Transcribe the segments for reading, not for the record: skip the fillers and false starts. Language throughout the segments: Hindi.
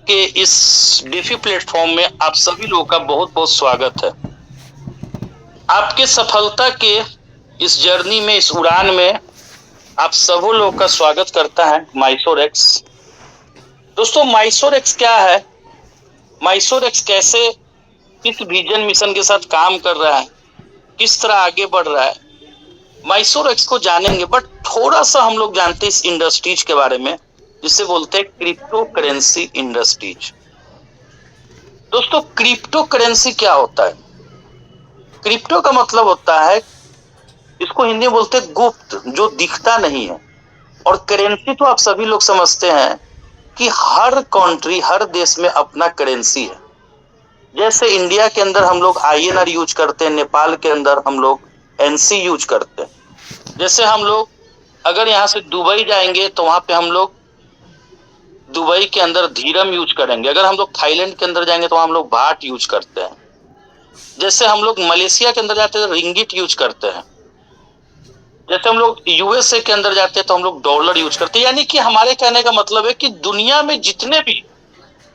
के इस डेफी प्लेटफॉर्म में आप सभी लोगों का बहुत बहुत स्वागत है। आपके सफलता के इस जर्नी में, इस उड़ान में आप सभी लोगों का स्वागत करता है माइसोर एक्स। दोस्तों, माइसोर एक्स क्या है? माइसोर एक्स कैसे, किस विजन मिशन के साथ काम कर रहा है, किस तरह आगे बढ़ रहा है, माइसोर एक्स को जानेंगे। बट थोड़ा सा हम लोग जानते हैं इस इंडस्ट्रीज के बारे में, जिसे बोलते हैं क्रिप्टो करेंसी इंडस्ट्रीज। दोस्तों, क्रिप्टो करेंसी क्या होता है? क्रिप्टो का मतलब होता है, इसको हिंदी में बोलते हैं गुप्त, जो दिखता नहीं है। और करेंसी तो आप सभी लोग समझते हैं कि हर कंट्री, हर देश में अपना करेंसी है। जैसे इंडिया के अंदर हम लोग INR यूज करते हैं, नेपाल के अंदर हम लोग NC यूज करते हैं। जैसे हम लोग अगर यहाँ से दुबई जाएंगे तो वहां पे हम लोग दुबई के अंदर धीरम यूज करेंगे। अगर हम लोग थाईलैंड के अंदर जाएंगे तो हम लोग बाट यूज करते हैं। जैसे हम लोग मलेशिया के अंदर जाते हैं तो रिंगिट यूज करते हैं। जैसे हम लोग USA के अंदर जाते हैं तो हम लोग डॉलर यूज करते हैं। यानी कि हमारे कहने का मतलब है कि दुनिया में जितने भी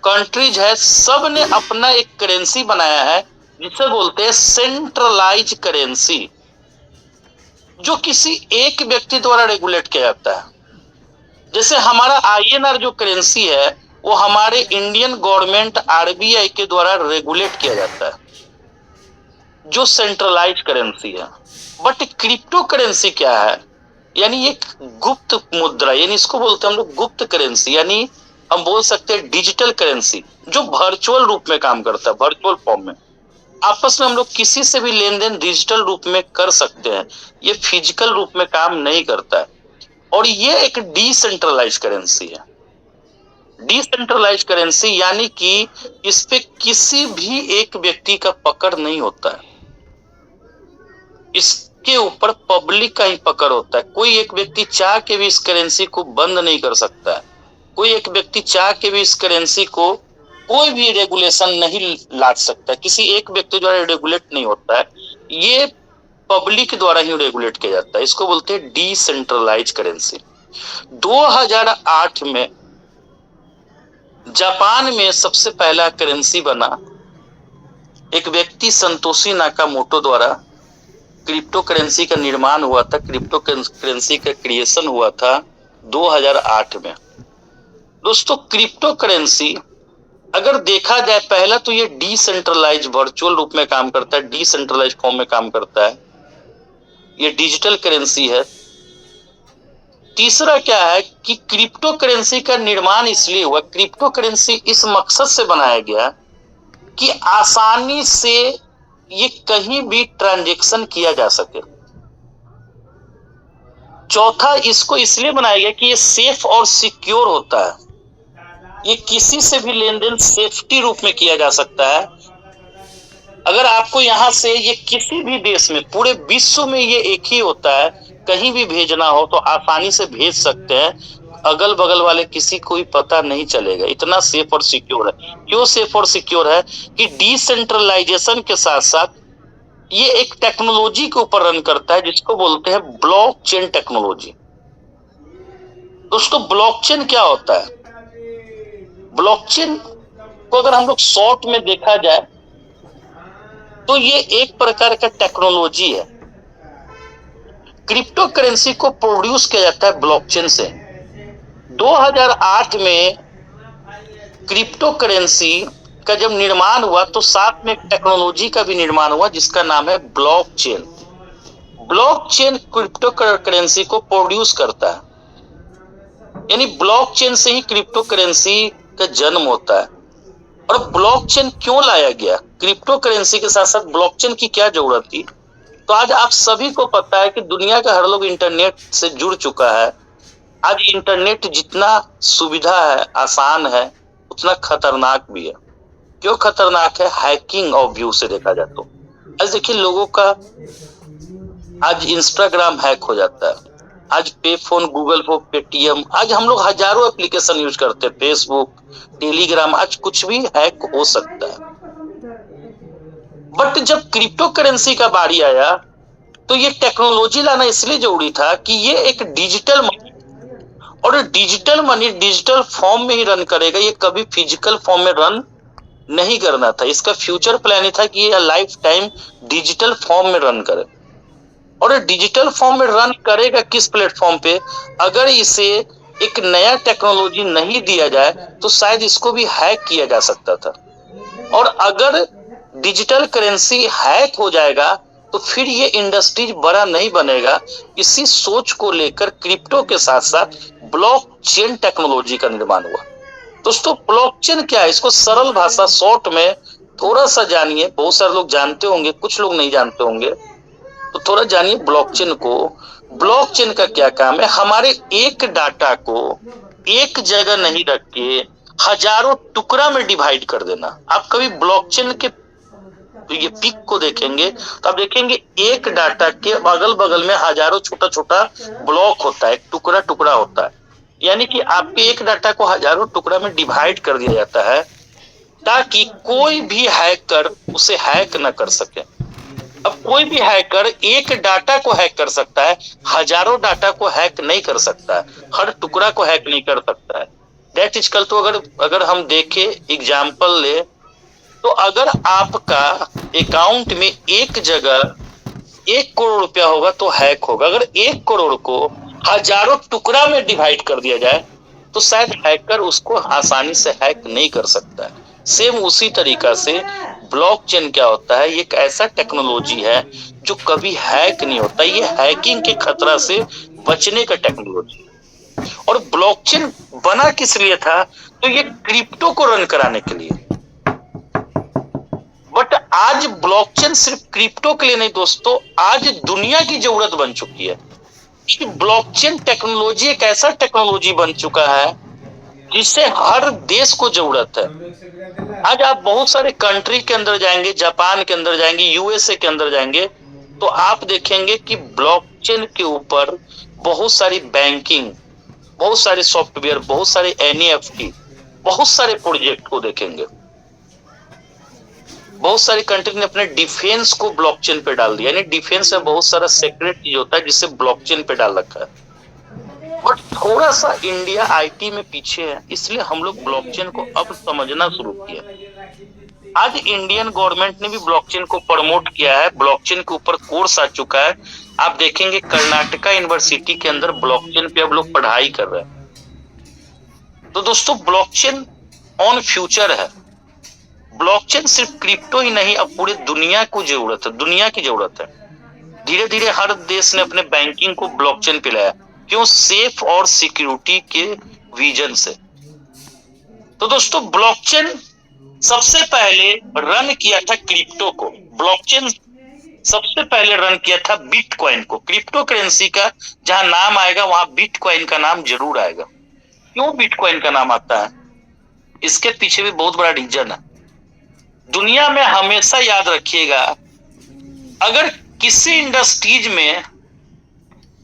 कंट्रीज है, सब ने अपना एक करेंसी बनाया है, जिसे बोलते हैं सेंट्रलाइज करेंसी, जो किसी एक व्यक्ति द्वारा रेगुलेट किया जाता है। जैसे हमारा INR जो करेंसी है, वो हमारे इंडियन गवर्नमेंट RBI के द्वारा रेगुलेट किया जाता है, जो सेंट्रलाइज करेंसी है। बट क्रिप्टो करेंसी क्या है? यानी एक गुप्त मुद्रा, यानी इसको बोलते हैं हम लोग गुप्त करेंसी, यानी हम बोल सकते हैं डिजिटल करेंसी, जो वर्चुअल रूप में काम करता है, वर्चुअल फॉर्म में। आपस में हम लोग किसी से भी लेन देन डिजिटल रूप में कर सकते हैं। ये फिजिकल रूप में काम नहीं करता है। और ये एक डिसेंट्रलाइज करेंसी है। डिसेंट्रलाइज करेंसी यानी कि इस पे किसी भी एक व्यक्ति का पकड़ नहीं होता है। इसके ऊपर पब्लिक का ही पकड़ होता है। कोई एक व्यक्ति चाह के भी इस करेंसी को बंद नहीं कर सकता है। कोई एक व्यक्ति चाह के भी इस करेंसी को कोई भी रेगुलेशन नहीं ला सकता है। किसी एक व्यक्ति द्वारा रेगुलेट नहीं होता है। ये पब्लिक द्वारा ही रेगुलेट किया जाता है। इसको बोलते हैं डिसेंट्रलाइज करेंसी। 2008 में जापान में सबसे पहला करेंसी बना। एक व्यक्ति संतोशी नाकामोटो द्वारा क्रिप्टो करेंसी का निर्माण हुआ था। क्रिप्टो करेंसी का क्रिएशन हुआ था 2008 में। दोस्तों, क्रिप्टो करेंसी अगर देखा जाए, पहला तो ये डिसेंट्रलाइज वर्चुअल रूप में काम करता है, डिसेंट्रलाइज फॉर्म में काम करता है। ये डिजिटल करेंसी है। तीसरा क्या है कि क्रिप्टो करेंसी का निर्माण इसलिए हुआ, क्रिप्टो करेंसी इस मकसद से बनाया गया कि आसानी से ये कहीं भी ट्रांजैक्शन किया जा सके। चौथा, इसको इसलिए बनाया गया कि ये सेफ और सिक्योर होता है। ये किसी से भी लेन देन सेफ्टी रूप में किया जा सकता है। अगर आपको यहां से ये किसी भी देश में, पूरे विश्व में ये एक ही होता है, कहीं भी भेजना हो तो आसानी से भेज सकते हैं। अगल बगल वाले किसी को भी पता नहीं चलेगा। इतना सेफ और सिक्योर है। क्यों सेफ और सिक्योर है? कि डिसेंट्रलाइजेशन के साथ साथ ये एक टेक्नोलॉजी के ऊपर रन करता है, जिसको बोलते हैं ब्लॉकचेन टेक्नोलॉजी। दोस्तों, ब्लॉकचेन क्या होता है? ब्लॉकचेन को अगर हम लोग शॉर्ट में देखा जाए तो ये एक प्रकार का टेक्नोलॉजी है। क्रिप्टो करेंसी को प्रोड्यूस किया जाता है ब्लॉकचेन से। 2008 में क्रिप्टो करेंसी का जब निर्माण हुआ तो साथ में एक टेक्नोलॉजी का भी निर्माण हुआ, जिसका नाम है ब्लॉकचेन। ब्लॉकचेन क्रिप्टो करेंसी को प्रोड्यूस करता है। यानी ब्लॉकचेन से ही क्रिप्टो करेंसी का जन्म होता है। और ब्लॉकचेन क्यों लाया गया? क्रिप्टो करेंसी के साथ साथ ब्लॉकचेन की क्या जरूरत थी? तो आज आप सभी को पता है कि दुनिया का हर लोग इंटरनेट से जुड़ चुका है। आज इंटरनेट जितना सुविधा है, आसान है, उतना खतरनाक भी है। क्यों खतरनाक है? हैकिंग ऑफ व्यू से देखा जाए तो आज देखिए, लोगों का आज इंस्टाग्राम हैक हो जाता है। आज पे फोन, गूगल फोन, पेटीएम, आज हम लोग हजारों एप्लीकेशन यूज करते हैं, फेसबुक, टेलीग्राम, आज कुछ भी हैक हो सकता है। बट जब क्रिप्टो करेंसी का बारी आया तो ये टेक्नोलॉजी लाना इसलिए जरूरी था कि ये एक डिजिटल मनी, और डिजिटल मनी डिजिटल फॉर्म में ही रन करेगा, ये कभी फिजिकल फॉर्म में रन नहीं करना था। इसका फ्यूचर प्लान ही था कि ये लाइफ टाइम डिजिटल फॉर्म में रन करे। और ये डिजिटल फॉर्म में रन करेगा किस प्लेटफॉर्म पे? अगर इसे एक नया टेक्नोलॉजी नहीं दिया जाए तो शायद इसको भी हैक किया जा सकता था। और अगर डिजिटल करेंसी हैक हो जाएगा तो फिर ये इंडस्ट्रीज बड़ा नहीं बनेगा। इसी सोच को लेकर क्रिप्टो के साथ साथ ब्लॉकचेन टेक्नोलॉजी का निर्माण हुआ। दोस्तों, ब्लॉकचेन क्या है? इसको सरल भाषा शॉर्ट में थोड़ा सा जानिए। बहुत सारे लोग जानते होंगे, कुछ लोग नहीं जानते होंगे, तो थोड़ा जानिए ब्लॉकचेन को। ब्लॉकचेन का क्या काम है? हमारे एक डाटा को एक जगह नहीं रख के हजारों टुकड़ा में डिवाइड कर देना। आप कभी ब्लॉकचेन के ये पिक को देखेंगे तो आप देखेंगे एक डाटा के अगल बगल में हजारों छोटा छोटा ब्लॉक होता है, टुकड़ा टुकड़ा होता है। यानी कि आपके एक डाटा को हजारों टुकड़ा में डिवाइड कर दिया जाता है ताकि कोई भी हैकर उसे हैक न कर सके। अब कोई भी हैकर एक डाटा को हैक कर सकता है, हजारों डाटा को हैक नहीं कर सकता है, हर टुकड़ा को हैक नहीं कर सकता है। दैट इज कल। तो अगर हम देखें, एग्जाम्पल ले, तो अगर आपका अकाउंट में एक जगह 1 करोड़ रुपया होगा तो हैक होगा। अगर 1 करोड़ को हजारों टुकड़ा में डिवाइड कर दिया जाए तो शायद हैकर उसको आसानी से हैक नहीं कर सकता है। सेम उसी तरीका से ब्लॉकचेन क्या होता है? ये एक ऐसा टेक्नोलॉजी है जो कभी हैक नहीं होता। ये हैकिंग के खतरा से बचने का टेक्नोलॉजी। और ब्लॉकचेन बना किस लिए था? तो ये क्रिप्टो को रन कराने के लिए। बट आज ब्लॉकचेन सिर्फ क्रिप्टो के लिए नहीं दोस्तों, आज दुनिया की जरूरत बन चुकी है। ब्लॉकचेन टेक्नोलॉजी एक ऐसा टेक्नोलॉजी बन चुका है जिससे हर देश को जरूरत है। आज आप बहुत सारे कंट्री के अंदर जाएंगे, जापान के अंदर जाएंगे, यूएसए के अंदर जाएंगे, तो आप देखेंगे कि ब्लॉकचेन के ऊपर बहुत सारी बैंकिंग, बहुत सारे सॉफ्टवेयर, बहुत सारे एनईएफटी, बहुत सारे प्रोजेक्ट को देखेंगे। बहुत सारी कंट्री ने अपने डिफेंस को ब्लॉकचेन पे डाल दिया। यानी डिफेंस में बहुत सारा सीक्रेट चीज होता है जिसे ब्लॉकचेन पे डाल रखा है। बट थोड़ा सा इंडिया आईटी में पीछे है, इसलिए हम लोग ब्लॉकचेन को अब समझना शुरू किया। आज इंडियन गवर्नमेंट ने भी ब्लॉकचेन को प्रमोट किया है, ब्लॉकचेन के ऊपर कोर्स आ चुका है। आप देखेंगे कर्नाटका यूनिवर्सिटी के अंदर ब्लॉकचेन पे अब लोग पढ़ाई कर रहे हैं। तो दोस्तों, ब्लॉकचेन ऑन फ्यूचर है। ब्लॉकचेन सिर्फ क्रिप्टो ही नहीं, अब पूरे दुनिया को जरूरत है, दुनिया की जरूरत है। धीरे धीरे हर देश ने अपने बैंकिंग को ब्लॉकचेन पे लाया। क्यों? सेफ और सिक्योरिटी के विजन से। तो दोस्तों, ब्लॉकचेन सबसे पहले रन किया था क्रिप्टो को। ब्लॉकचेन सबसे पहले रन किया था बिटकॉइन को। क्रिप्टो करेंसी का जहां नाम आएगा वहां बिटकॉइन का नाम जरूर आएगा। क्यों बिटकॉइन का नाम आता है? इसके पीछे भी बहुत बड़ा रीजन है। दुनिया में हमेशा याद रखिएगा, अगर किसी इंडस्ट्रीज में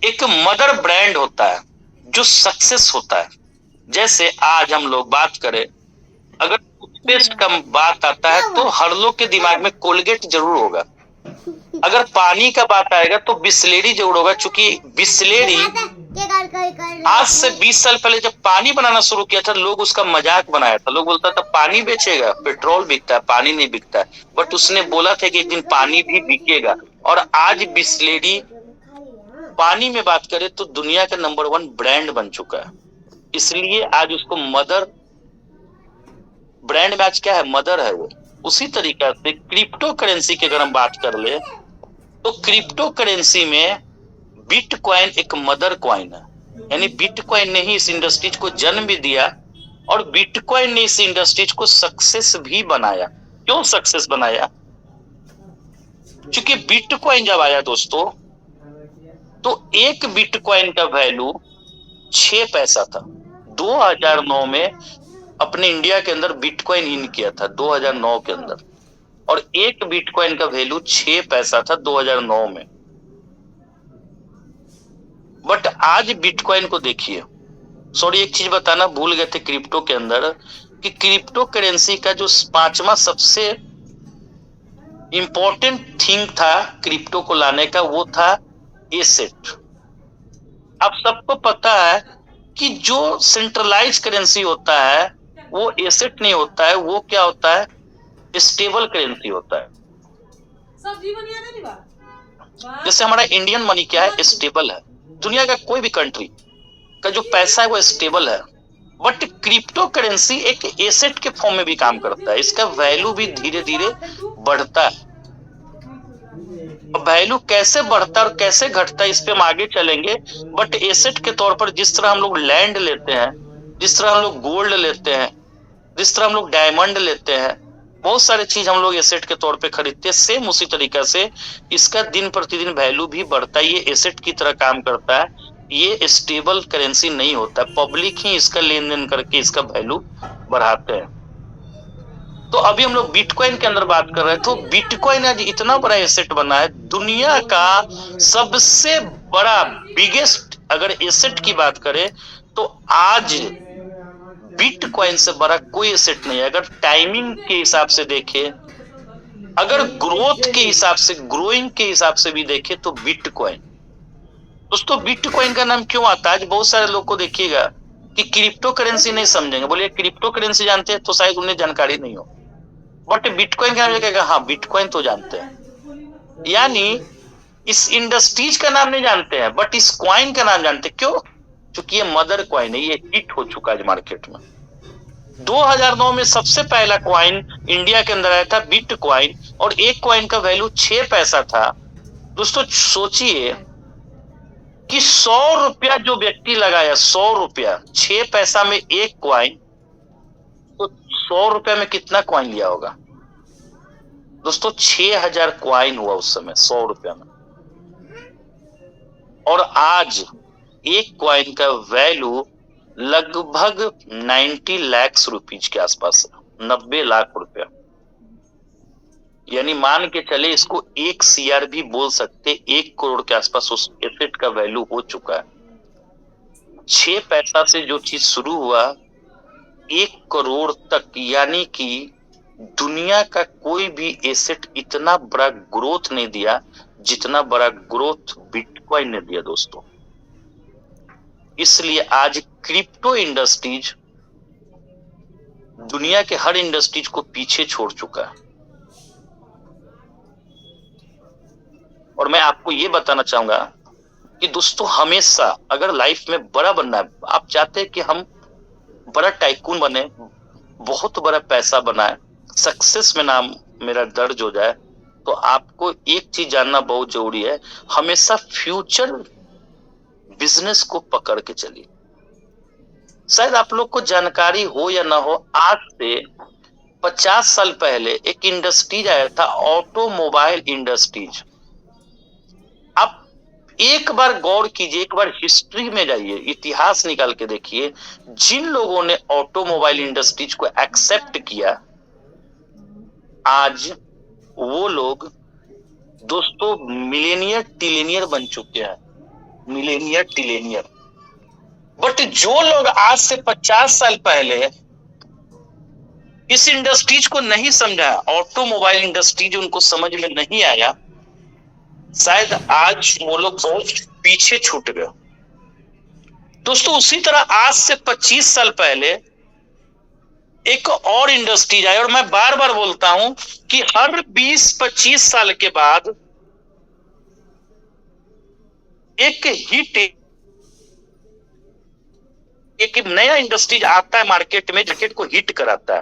एक मदर ब्रांड होता है जो सक्सेस होता है, जैसे आज हम लोग बात करें, अगर टूथपेस्ट का बात आता है तो हर लोग के दिमाग में कोलगेट जरूर होगा। अगर पानी का बात आएगा तो बिस्लेरी जरूर होगा, क्योंकि बिस्लेरी आज से 20 साल पहले जब पानी बनाना शुरू किया था, लोग उसका मजाक बनाया था। लोग बोलता था पानी बेचेगा, पेट्रोल बिकता है, पानी नहीं बिकता है। बट उसने बोला था कि एक दिन पानी भी बिकेगा। और आज बिस्लेरी पानी में बात करें तो दुनिया का नंबर 1 ब्रांड बन चुका है। इसलिए आज उसको मदर ब्रांड में आज क्या है? मदर है वो। उसी तरीका से क्रिप्टो करेंसी की अगर हम बात कर ले तो क्रिप्टो करेंसी में बिटकॉइन एक मदर कॉइन है। यानी बिटकॉइन ने ही इस इंडस्ट्रीज को जन्म भी दिया और बिटकॉइन ने इस इंडस्ट्रीज को सक्सेस भी बनाया। क्यों सक्सेस बनाया? क्योंकि बिटकॉइन जब आया दोस्तों, तो एक बिटकॉइन का वैल्यू 6 पैसा था। 2009 में अपने इंडिया के अंदर बिटकॉइन इन किया था 2009 के अंदर, और एक बिटकॉइन का वैल्यू 6 पैसा था 2009 में। बट आज बिटकॉइन को देखिए। सॉरी, एक चीज बताना भूल गए थे क्रिप्टो के अंदर, कि क्रिप्टो करेंसी का जो 5वां सबसे इंपॉर्टेंट थिंग था क्रिप्टो को लाने का, वो था एसेट। अब सबको पता है कि जो सेंट्रलाइज करेंसी होता है वो एसेट नहीं होता है, वो क्या होता है, स्टेबल करेंसी होता है। जैसे हमारा इंडियन मनी क्या है, स्टेबल है। दुनिया का कोई भी कंट्री का जो पैसा है वो स्टेबल है, बट क्रिप्टो करेंसी एक एसेट के फॉर्म में भी काम करता है। इसका वैल्यू भी धीरे धीरे बढ़ता है। वैल्यू कैसे बढ़ता है और कैसे घटता है इस पे हम आगे चलेंगे, बट एसेट के तौर पर जिस तरह हम लोग लैंड लेते हैं, जिस तरह हम लोग गोल्ड लेते हैं, जिस तरह हम लोग डायमंड लेते हैं, बहुत सारे चीज हम लोग एसेट के तौर पे खरीदते हैं, सेम उसी तरीका से इसका दिन प्रतिदिन वैल्यू भी बढ़ता है। ये एसेट की तरह काम करता है, ये स्टेबल करेंसी नहीं होता, पब्लिक ही इसका लेन देन करके इसका वैल्यू बढ़ाते हैं। तो अभी हम लोग बिटकॉइन के अंदर बात कर रहे हैं, तो बिटकॉइन आज इतना बड़ा एसेट बना है, दुनिया का सबसे बड़ा बिगेस्ट अगर एसेट की बात करें तो आज बिटकॉइन से बड़ा कोई एसेट नहीं है। अगर टाइमिंग के हिसाब से देखें, अगर ग्रोथ के हिसाब से, ग्रोइंग के हिसाब से भी देखें तो बिटकॉइन। दोस्तों बिटकॉइन का नाम क्यों आता है? आज बहुत सारे लोग को देखिएगा कि क्रिप्टो करेंसी नहीं समझेंगे, बोलिए क्रिप्टो करेंसी जानते हैं तो शायद उन्हें जानकारी नहीं हो, बट बिटकॉइन का नाम कहेगा हाँ बिटकॉइन तो जानते हैं। यानी इस इंडस्ट्रीज का नाम नहीं जानते हैं, बट इस कॉइन का नाम जानते हैं। क्यों? क्योंकि ये मदर कॉइन है, ये हिट हो चुका है मार्केट में। 2009 में सबसे पहला कॉइन इंडिया के अंदर आया था बिटकॉइन, और एक कॉइन का वैल्यू 6 पैसा था। दोस्तों सोचिए कि 100 रुपया जो व्यक्ति लगाया, 100 रुपया 6 पैसा में एक कॉइन, तो 100 रुपया में कितना कॉइन लिया होगा दोस्तों? 6000 कॉइन हुआ उस समय 100 रुपया में। और आज एक कॉइन का वैल्यू लगभग 90 लाख रुपीज के आसपास है, 90 लाख रुपया। यानी मान के चले इसको 1 CR भी बोल सकते, 1 करोड़ के आसपास उस एसेट का वैल्यू हो चुका है। 6 पैसा से जो चीज शुरू हुआ 1 करोड़ तक, यानी कि दुनिया का कोई भी एसेट इतना बड़ा ग्रोथ नहीं दिया जितना बड़ा ग्रोथ बिटकॉइन ने दिया दोस्तों। इसलिए आज क्रिप्टो इंडस्ट्रीज दुनिया के हर इंडस्ट्रीज को पीछे छोड़ चुका है। और मैं आपको ये बताना चाहूंगा कि दोस्तों हमेशा अगर लाइफ में बड़ा बनना है, आप चाहते हैं कि हम बड़ा टाइकून बने, बहुत बड़ा पैसा बनाए, सक्सेस में नाम मेरा दर्ज हो जाए, तो आपको एक चीज जानना बहुत जरूरी है, हमेशा फ्यूचर बिजनेस को पकड़ के चलिए। शायद आप लोग को जानकारी हो या ना हो, आज से 50 साल पहले एक इंडस्ट्रीज आया था, ऑटोमोबाइल इंडस्ट्रीज। आप एक बार गौर कीजिए, एक बार हिस्ट्री में जाइए, इतिहास निकाल के देखिए, जिन लोगों ने ऑटोमोबाइल इंडस्ट्रीज को एक्सेप्ट किया, आज वो लोग दोस्तों मिलेनियर टिलेनियर बन चुके हैं, मिलेनियर टिलेनियर। बट जो लोग आज से 50 साल पहले इस इंडस्ट्रीज को नहीं समझा, ऑटोमोबाइल इंडस्ट्रीज उनको समझ में नहीं आया, शायद आज वो लोग बहुत पीछे छूट गए। दोस्तों उसी तरह आज से 25 साल पहले एक और इंडस्ट्रीज आई, और मैं बार बार बोलता हूं कि हर 20-25 साल के बाद एक हिट, एक नया इंडस्ट्रीज आता है मार्केट में, मार्केट को हिट कराता है।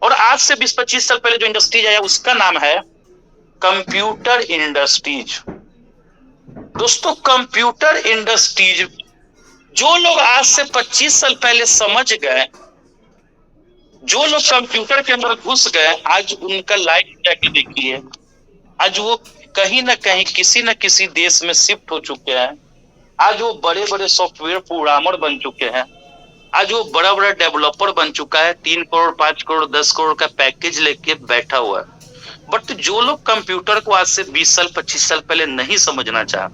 और आज से 20-25 साल पहले जो इंडस्ट्रीज आया उसका नाम है कंप्यूटर इंडस्ट्रीज। दोस्तों कंप्यूटर इंडस्ट्रीज जो लोग आज से 25 साल पहले समझ गए, जो लोग कंप्यूटर के अंदर घुस गए, आज उनका लाइफ जाके देखिए, आज वो कहीं ना कहीं किसी न किसी देश में शिफ्ट हो चुके हैं। आज वो बड़े बड़े सॉफ्टवेयर प्रोग्रामर बन चुके हैं, आज वो बड़ा बड़ा डेवलपर बन चुका है, 3 करोड़ 5 करोड़ 10 करोड़ का पैकेज लेके बैठा हुआ है। बट जो लोग कंप्यूटर को आज से 20 साल 25 साल पहले नहीं समझना चाहा,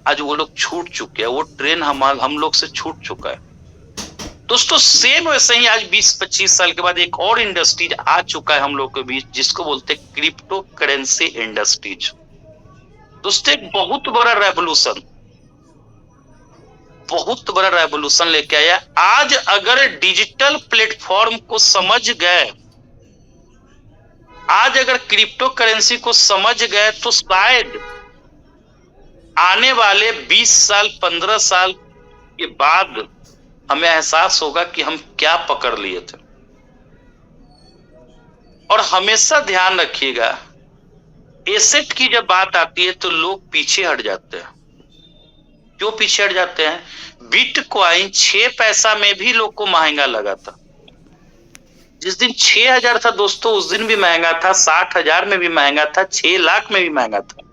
आज वो लोग छूट चुके हैं, वो ट्रेन हम लोग से छूट चुका है। दोस्तों सेम वैसे ही आज 20-25 साल के बाद एक और इंडस्ट्रीज आ चुका है हम लोग के बीच, जिसको बोलते हैं क्रिप्टो करेंसी इंडस्ट्रीज। दोस्तों एक बहुत बड़ा रेवोल्यूशन, बहुत बड़ा रेवोल्यूशन लेके आया। आज अगर डिजिटल प्लेटफॉर्म को समझ गए, आज अगर क्रिप्टो करेंसी को समझ गए, तो शायद आने वाले 20 साल 15 साल के बाद हमें एहसास होगा कि हम क्या पकड़ लिए थे। और हमेशा ध्यान रखिएगा, एसेट की जब बात आती है तो लोग पीछे हट जाते हैं। क्यों पीछे हट जाते हैं? बिटकॉइन 6 पैसा में भी लोग को महंगा लगा था। जिस दिन 6000 था दोस्तों, उस दिन भी महंगा था, 60,000 में भी महंगा था, 6 लाख में भी महंगा था।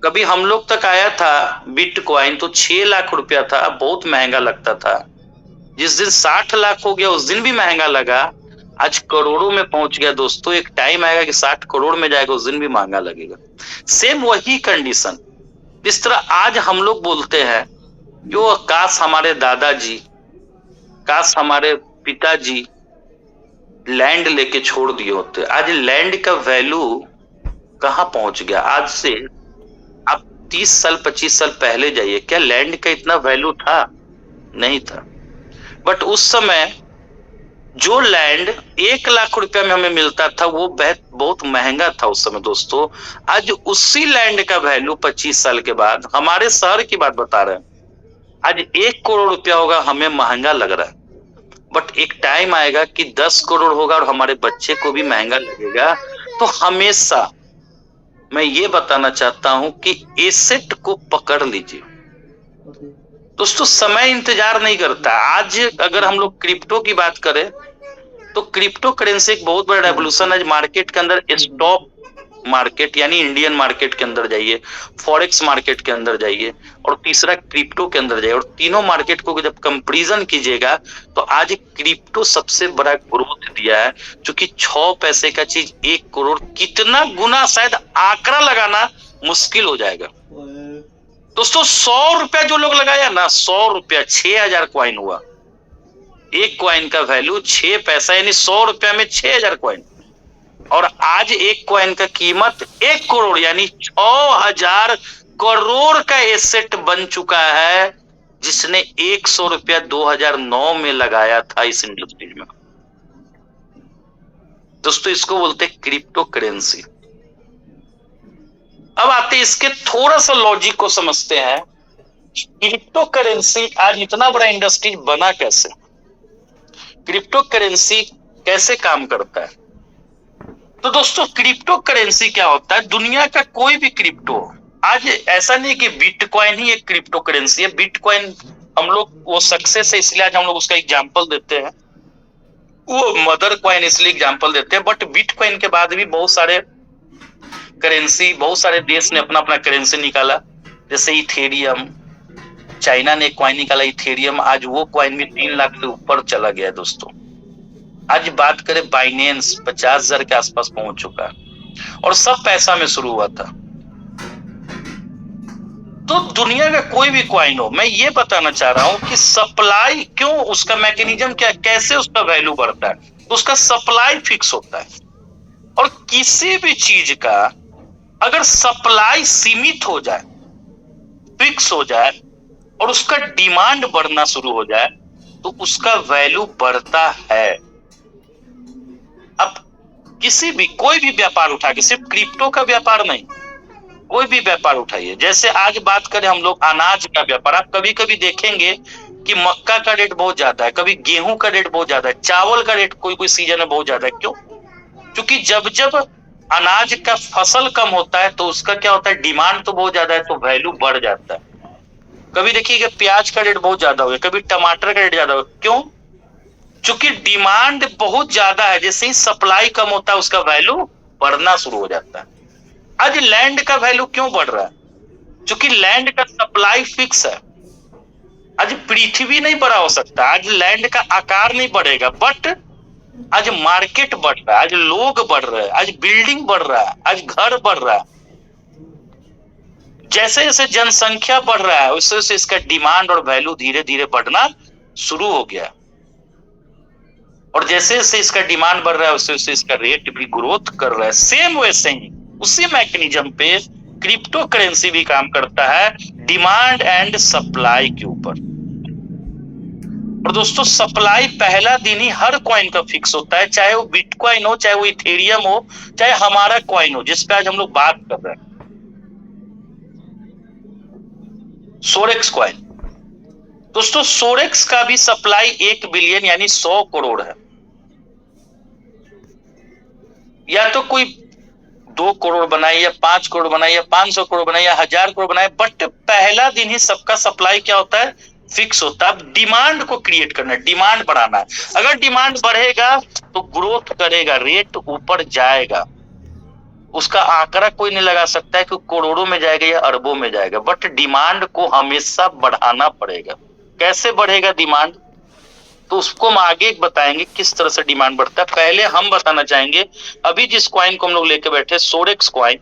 कभी हम लोग तक आया था बिटकॉइन तो 6 लाख रुपया था, बहुत महंगा लगता था। जिस दिन 60 लाख हो गया उस दिन भी महंगा लगा, आज करोड़ों में पहुंच गया दोस्तों। एक टाइम आएगा कि 60 करोड़ में जाएगा, उस दिन भी महंगा लगेगा। सेम वही कंडीशन, इस तरह आज हम लोग बोलते हैं जो काश हमारे दादाजी, काश हमारे पिताजी लैंड लेके छोड़ दिए होते। आज लैंड का वैल्यू कहां पहुंच गया? आज से आप 30 साल 25 साल पहले जाइए, क्या लैंड का इतना वैल्यू था? नहीं था। बट उस समय जो लैंड 1 लाख रुपया में हमें मिलता था वो बहुत महंगा था उस समय दोस्तों। आज उसी लैंड का वैल्यू 25 साल के बाद, हमारे शहर की बात बता रहे हैं, आज 1 करोड़ रुपया होगा, हमें महंगा लग रहा है। बट एक टाइम आएगा कि 10 करोड़ होगा और हमारे बच्चे को भी महंगा लगेगा। तो हमेशा मैं ये बताना चाहता हूं कि एसेट को पकड़ लीजिए दोस्तों। समय इंतजार नहीं करता। आज अगर हम लोग क्रिप्टो की बात करें तो क्रिप्टो करेंसी एक बहुत बड़ा रेवोल्यूशन है। मार्केट के अंदर स्टॉक मार्केट यानी इंडियन मार्केट के अंदर जाइए, फॉरेक्स मार्केट के अंदर जाइए, और तीसरा क्रिप्टो के अंदर जाइए, और तीनों मार्केट को जब कंपैरिजन कीजिएगा तो आज क्रिप्टो सबसे बड़ा ग्रोथ दिया है। क्योंकि 6 पैसे का चीज 1 करोड़, कितना गुना शायद आंकड़ा लगाना मुश्किल हो जाएगा दोस्तों। 100 रुपया जो लोग लगाया ना, 100 रुपया 6000 क्वाइन हुआ। एक क्वाइन का वैल्यू 6 पैसा, यानी 100 रुपया में 6000 क्वाइन। और आज एक क्वाइन का कीमत 1 करोड़ यानी 6000 करोड़ का एसेट बन चुका है, जिसने 100 रुपया 2009 में लगाया था इस इंडस्ट्री में दोस्तों। इसको बोलते हैं क्रिप्टो करेंसी। अब आते इसके थोड़ा सा लॉजिक को समझते हैं। क्रिप्टो करेंसी आज इतना बड़ा इंडस्ट्री बना कैसे? क्रिप्टो करेंसी कैसे काम करता है? तो दोस्तों क्रिप्टो करेंसी क्या होता है? दुनिया का कोई भी क्रिप्टो, आज ऐसा नहीं कि बिटकॉइन ही एक क्रिप्टो करेंसी है। बिटकॉइन हम लोग वो सक्सेस है इसलिए आज हम लोग उसका एग्जांपल देते हैं, वो मदर कॉइन इसलिए एग्जांपल देते हैं। बट बिटकॉइन के बाद भी बहुत सारे करेंसी, बहुत सारे देश ने अपना अपना करेंसी निकाला। जैसे इथेरियम, चाइना ने कॉइन निकाला इथेरियम, आज वो कॉइन भी 3 लाख से ऊपर चला गया दोस्तों। आज बात करें बाइनेंस 50,000 के आसपास पहुंच चुका है, और सब पैसा में शुरू हुआ था। तो दुनिया का कोई भी कॉइन हो, मैं ये बताना चाह रहा हूं कि सप्लाई क्यों, उसका मैकेनिज्म क्या, कैसे उसका वैल्यू बढ़ता है। तो उसका सप्लाई फिक्स होता है, और किसी भी चीज का अगर सप्लाई सीमित हो जाए, फिक्स हो जाए, और उसका डिमांड बढ़ना शुरू हो जाए, तो उसका वैल्यू बढ़ता है। अब किसी भी कोई भी व्यापार उठा के, सिर्फ क्रिप्टो का व्यापार नहीं, कोई भी व्यापार उठाइए। जैसे आज बात करें हम लोग अनाज का व्यापार, आप कभी कभी देखेंगे कि मक्का का रेट बहुत ज्यादा है, कभी गेहूं का रेट बहुत ज्यादा है, चावल का रेट कोई कोई सीजन में बहुत ज्यादा है। क्यों? क्योंकि जब जब अनाज का फसल कम होता है तो उसका क्या होता है, डिमांड तो बहुत ज्यादा है, तो वैल्यू बढ़ जाता है। कभी देखिएगा प्याज का रेट बहुत ज्यादा हो गया, कभी टमाटर का रेट ज्यादा हो गया। क्यों? क्योंकि डिमांड बहुत ज्यादा है, जैसे ही सप्लाई कम होता है उसका वैल्यू बढ़ना शुरू हो जाता है। आज लैंड का वैल्यू क्यों बढ़ रहा है? क्योंकि लैंड का सप्लाई फिक्स है। आज पृथ्वी नहीं बड़ा हो सकता, आज लैंड का आकार नहीं बढ़ेगा, बट आज मार्केट बढ़ रहा है, आज लोग बढ़ रहे हैं, आज बिल्डिंग बढ़ रहा है, आज घर बढ़ रहा है। जैसे जैसे जनसंख्या बढ़ रहा है वैसे वैसे इसका डिमांड और वैल्यू धीरे धीरे बढ़ना शुरू हो गया। और जैसे जैसे इसका डिमांड बढ़ रहा है वैसे वैसे इसका रेट भी ग्रोथ कर रहा है। सेम वैसे ही उसी मैकेनिज्म पे क्रिप्टो करेंसी भी काम करता है डिमांड एंड सप्लाई के ऊपर। और दोस्तों सप्लाई पहला दिन ही हर कॉइन का फिक्स होता है, चाहे वो बिटकॉइन हो, चाहे वो इथेरियम हो, चाहे हमारा कॉइन हो जिस पे आज हम लोग बात कर रहे हैं, सोरेक्स कॉइन। दोस्तों सोरेक्स का भी सप्लाई 1 बिलियन यानी 100 करोड़ है। या तो कोई 2 करोड़ बनाए या 5 करोड़ बनाए या 500 करोड़ बनाए या 1000 करोड़ बनाए, बट पहला दिन ही सबका सप्लाई क्या होता है, फिक्स होता है। अब डिमांड को क्रिएट करना है, डिमांड बढ़ाना है। अगर डिमांड बढ़ेगा तो ग्रोथ करेगा, रेट ऊपर जाएगा। उसका आंकड़ा कोई नहीं लगा सकता है कि करोड़ों में जाएगा या अरबों में जाएगा, बट डिमांड को हमेशा बढ़ाना पड़ेगा। कैसे बढ़ेगा डिमांड, तो उसको हम आगे बताएंगे किस तरह से डिमांड बढ़ता है। पहले हम बताना चाहेंगे अभी जिस कॉइन को हम लोग लेके बैठे सोरेक्स कॉइन,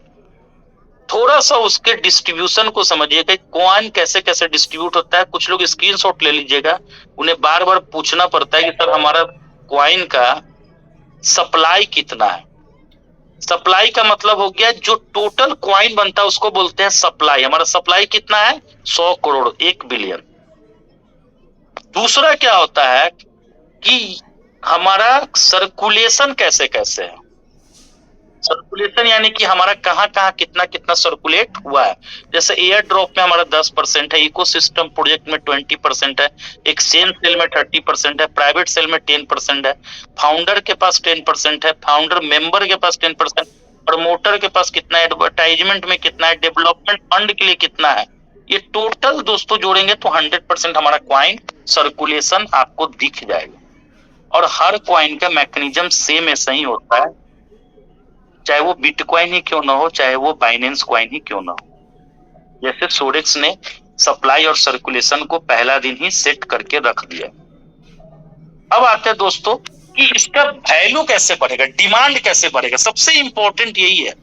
थोड़ा सा उसके डिस्ट्रीब्यूशन को समझिएगा, कॉइन कैसे कैसे डिस्ट्रीब्यूट होता है। कुछ लोग स्क्रीनशॉट ले लीजिएगा, उन्हें बार बार पूछना पड़ता है कि सर हमारा कॉइन का सप्लाई कितना है। सप्लाई का मतलब हो गया जो टोटल कॉइन बनता है उसको बोलते हैं सप्लाई। हमारा सप्लाई कितना है, 100 करोड़, 1 बिलियन। दूसरा क्या होता है कि हमारा सर्कुलेशन कैसे कैसे है। सर्कुलेशन यानी कि हमारा कहाँ कहाँ कितना कितना सर्कुलेट हुआ है। जैसे एयर ड्रॉप में हमारा 10% है, इकोसिस्टम प्रोजेक्ट में 20% है, एक्सचेंज सेल में 30% है, प्राइवेट सेल में 10% है, फाउंडर के पास 10% है, फाउंडर मेंबर के पास 10%, प्रमोटर के पास कितना है, एडवर्टाइजमेंट में कितना है, डेवलपमेंट फंड के लिए कितना है। ये टोटल दोस्तों जोड़ेंगे तो 100% हमारा क्वाइन सर्कुलेशन आपको दिख जाएगा। और हर क्वाइन का मैकेनिज्म सेम ऐसा ही होता है, चाहे वो बिटकॉइन ही क्यों ना हो, चाहे वो बाइनेंस क्वाइन ही क्यों ना हो। जैसे सोरेक्स ने सप्लाई और सर्कुलेशन को पहला दिन ही सेट करके रख दिया। अब आते हैं दोस्तों कि इसका वैल्यू कैसे बढ़ेगा, डिमांड कैसे बढ़ेगा। सबसे इंपॉर्टेंट यही है।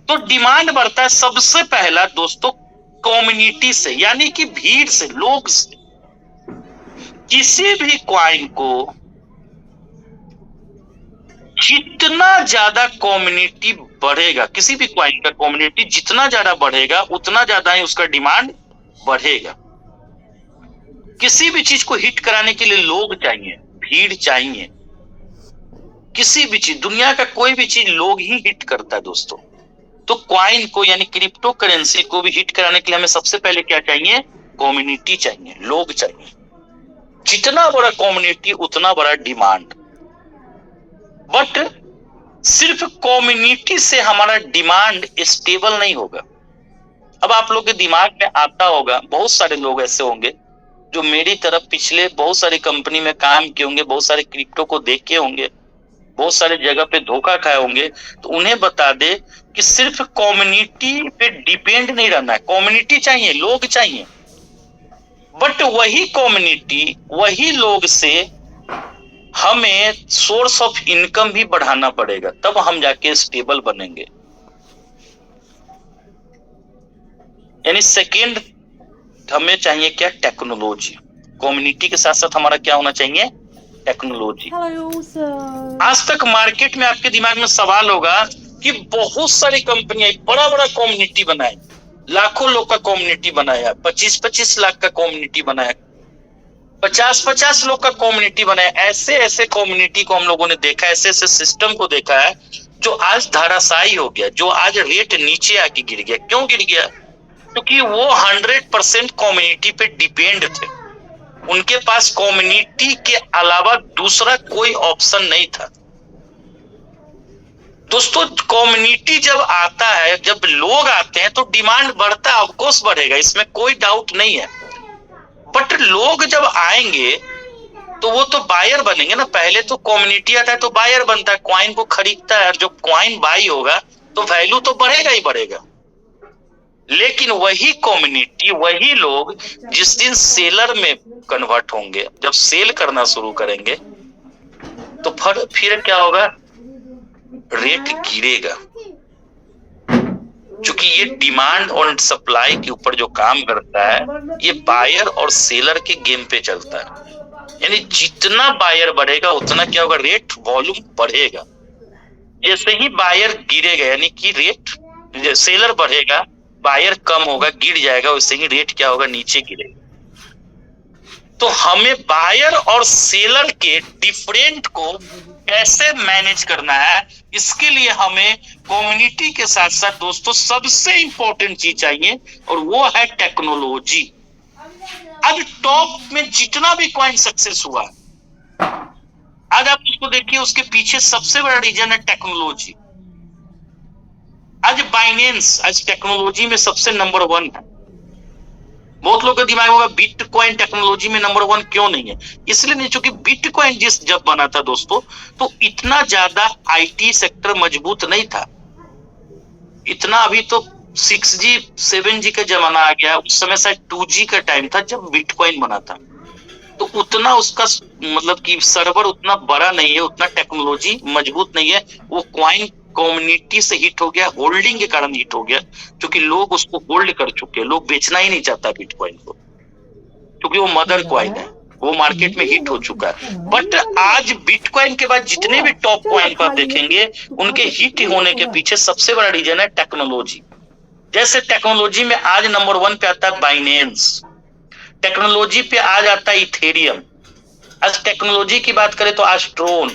तो डिमांड बढ़ता है सबसे पहला दोस्तों कम्युनिटी से, यानी कि भीड़ से, लोग से। किसी भी क्वाइन को जितना ज्यादा कम्युनिटी बढ़ेगा, किसी भी क्वाइन का कम्युनिटी जितना ज्यादा बढ़ेगा उतना ज्यादा ही उसका डिमांड बढ़ेगा। किसी भी चीज को हिट कराने के लिए लोग चाहिए, भीड़ चाहिए। किसी भी चीज, दुनिया का कोई भी चीज लोग ही हिट करता है दोस्तों। तो क्वाइन को यानी क्रिप्टो करेंसी को भी हिट कराने के लिए हमें सबसे पहले क्या चाहिए, कम्युनिटी चाहिए, लोग चाहिए। जितना बड़ा कम्युनिटी उतना बड़ा डिमांड। बट सिर्फ कम्युनिटी से हमारा डिमांड स्टेबल नहीं होगा। अब आप लोग के दिमाग में आता होगा, बहुत सारे लोग ऐसे होंगे जो मेरी तरफ पिछले बहुत सारी कंपनी में काम किए होंगे, बहुत सारे क्रिप्टो को देखे होंगे, बहुत सारे जगह पे धोखा खाए होंगे। तो उन्हें बता दे कि सिर्फ कम्युनिटी पे डिपेंड नहीं रहना है। कम्युनिटी चाहिए, लोग चाहिए, बट वही कम्युनिटी, वही लोग से हमें सोर्स ऑफ इनकम भी बढ़ाना पड़ेगा, तब हम जाके स्टेबल बनेंगे। यानी सेकेंड हमें चाहिए क्या, टेक्नोलॉजी। कम्युनिटी के साथ साथ हमारा क्या होना चाहिए, टेक्नोलॉजी। आज तक मार्केट में आपके दिमाग में सवाल होगा कि बहुत सारी कंपनियां बड़ा बड़ा कम्युनिटी बनाए, लाखों लोग का कम्युनिटी बनाया, 25-25 लाख का कम्युनिटी बनाया, 50-50 लोग का कम्युनिटी बनाया। ऐसे ऐसे कम्युनिटी को हम लोगों ने देखा, ऐसे ऐसे सिस्टम को देखा है जो आज धराशायी हो गया, जो आज रेट नीचे आके गिर गया। क्यों गिर गया, क्योंकि वो 100% कम्युनिटी पे डिपेंड थे। उनके पास कम्युनिटी के अलावा दूसरा कोई ऑप्शन नहीं था। दोस्तों कम्युनिटी जब आता है, जब लोग आते हैं तो डिमांड बढ़ता है, ऑफकोर्स बढ़ेगा, इसमें कोई डाउट नहीं है। बट लोग जब आएंगे तो वो तो बायर बनेंगे ना। पहले तो कम्युनिटी आता है तो बायर बनता है, क्वाइन को खरीदता है, और जो क्वाइन बाई होगा तो वैल्यू तो बढ़ेगा ही बढ़ेगा। लेकिन वही कम्युनिटी, वही लोग जिस दिन सेलर में कन्वर्ट होंगे, जब सेल करना शुरू करेंगे तो फिर क्या होगा, रेट गिरेगा। क्योंकि ये डिमांड और सप्लाई के ऊपर जो काम करता है, ये बायर और सेलर के गेम पे चलता है। यानी जितना बायर बढ़ेगा उतना क्या होगा, रेट वॉल्यूम बढ़ेगा। जैसे ही बायर गिरेगा यानी कि रेट सेलर बढ़ेगा, बायर कम होगा, गिर जाएगा, वैसे ही रेट क्या होगा, नीचे गिरेगा। तो हमें बायर और सेलर के डिफरेंट को कैसे मैनेज करना है, इसके लिए हमें कम्युनिटी के साथ साथ दोस्तों सबसे इंपॉर्टेंट चीज चाहिए, और वो है टेक्नोलॉजी। आज टॉप में जितना भी कॉइन सक्सेस हुआ, आज आप उसको देखिए, उसके पीछे सबसे बड़ा रीजन है टेक्नोलॉजी। आज बाइनेंस आज टेक्नोलॉजी में सबसे नंबर 1 है। बहुत लोगों के दिमाग में होगा बिटकॉइन टेक्नोलॉजी में नंबर 1 क्यों नहीं है? इसलिए नहीं, चूंकि बिटकॉइन जब बना था दोस्तों, तो इतना ज्यादा आईटी सेक्टर मजबूत नहीं था। इतना अभी तो 6G 7G का जमाना आ गया, उस समय शायद 2G का टाइम था जब बिटकॉइन बना था। तो उतना उसका मतलब कि सर्वर उतना बड़ा नहीं है, उतना टेक्नोलॉजी मजबूत नहीं है। वो कॉइन कम्युनिटी से हिट हो गया, होल्डिंग के कारण हिट हो गया, क्योंकि लोग उसको होल्ड कर चुके हैं। लोग बेचना ही नहीं चाहता बिटकॉइन को, क्योंकि वो मदर कॉइन है, वो मार्केट में हिट हो चुका है। बट आज बिटकॉइन के बाद जितने भी टॉप कॉइन को आप देखेंगे, उनके हिट होने के पीछे सबसे बड़ा रीजन है टेक्नोलॉजी। जैसे टेक्नोलॉजी में आज नंबर 1 पे आता है बाइनेंस, टेक्नोलॉजी पे आ जाता है इथेरियम। आज टेक्नोलॉजी की बात करें तो एस्ट्रोन,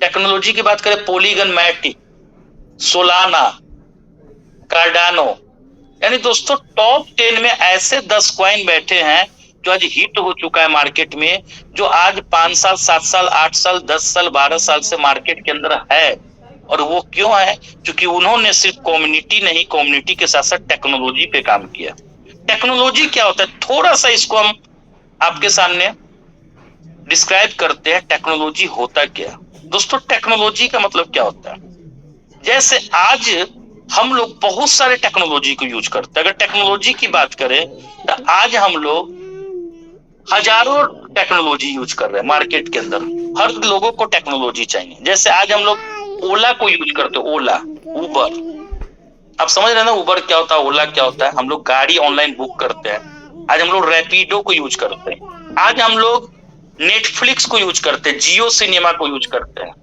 टेक्नोलॉजी की बात करें पॉलीगन मैटिक, सोलाना, कार्डानो। यानी दोस्तों टॉप 10 में ऐसे 10 कॉइन बैठे हैं जो आज हिट हो चुका है मार्केट में, जो आज 5 साल 7 साल 8 साल 10 साल 12 साल से मार्केट के अंदर है। और वो क्यों है? क्योंकि उन्होंने सिर्फ कम्युनिटी नहीं, कम्युनिटी के साथ साथ टेक्नोलॉजी पे काम किया। टेक्नोलॉजी क्या होता है, थोड़ा सा इसको हम आपके सामने डिस्क्राइब करते हैं। टेक्नोलॉजी होता क्या दोस्तों? टेक्नोलॉजी का मतलब क्या होता है? जैसे आज हम लोग बहुत सारे टेक्नोलॉजी को यूज करते हैं। अगर टेक्नोलॉजी की बात करें तो आज हम लोग हजारों टेक्नोलॉजी यूज कर रहे हैं मार्केट के अंदर। हर लोगों को टेक्नोलॉजी चाहिए। जैसे आज हम लोग ओला को यूज करते हैं, ओला, उबर। आप समझ रहे हैं ना उबर क्या होता है, ओला क्या होता है? हम लोग गाड़ी ऑनलाइन बुक करते हैं। आज हम लोग रैपिडो को यूज करते हैं। आज हम लोग नेटफ्लिक्स को यूज करते हैं, जियो सिनेमा को यूज करते हैं।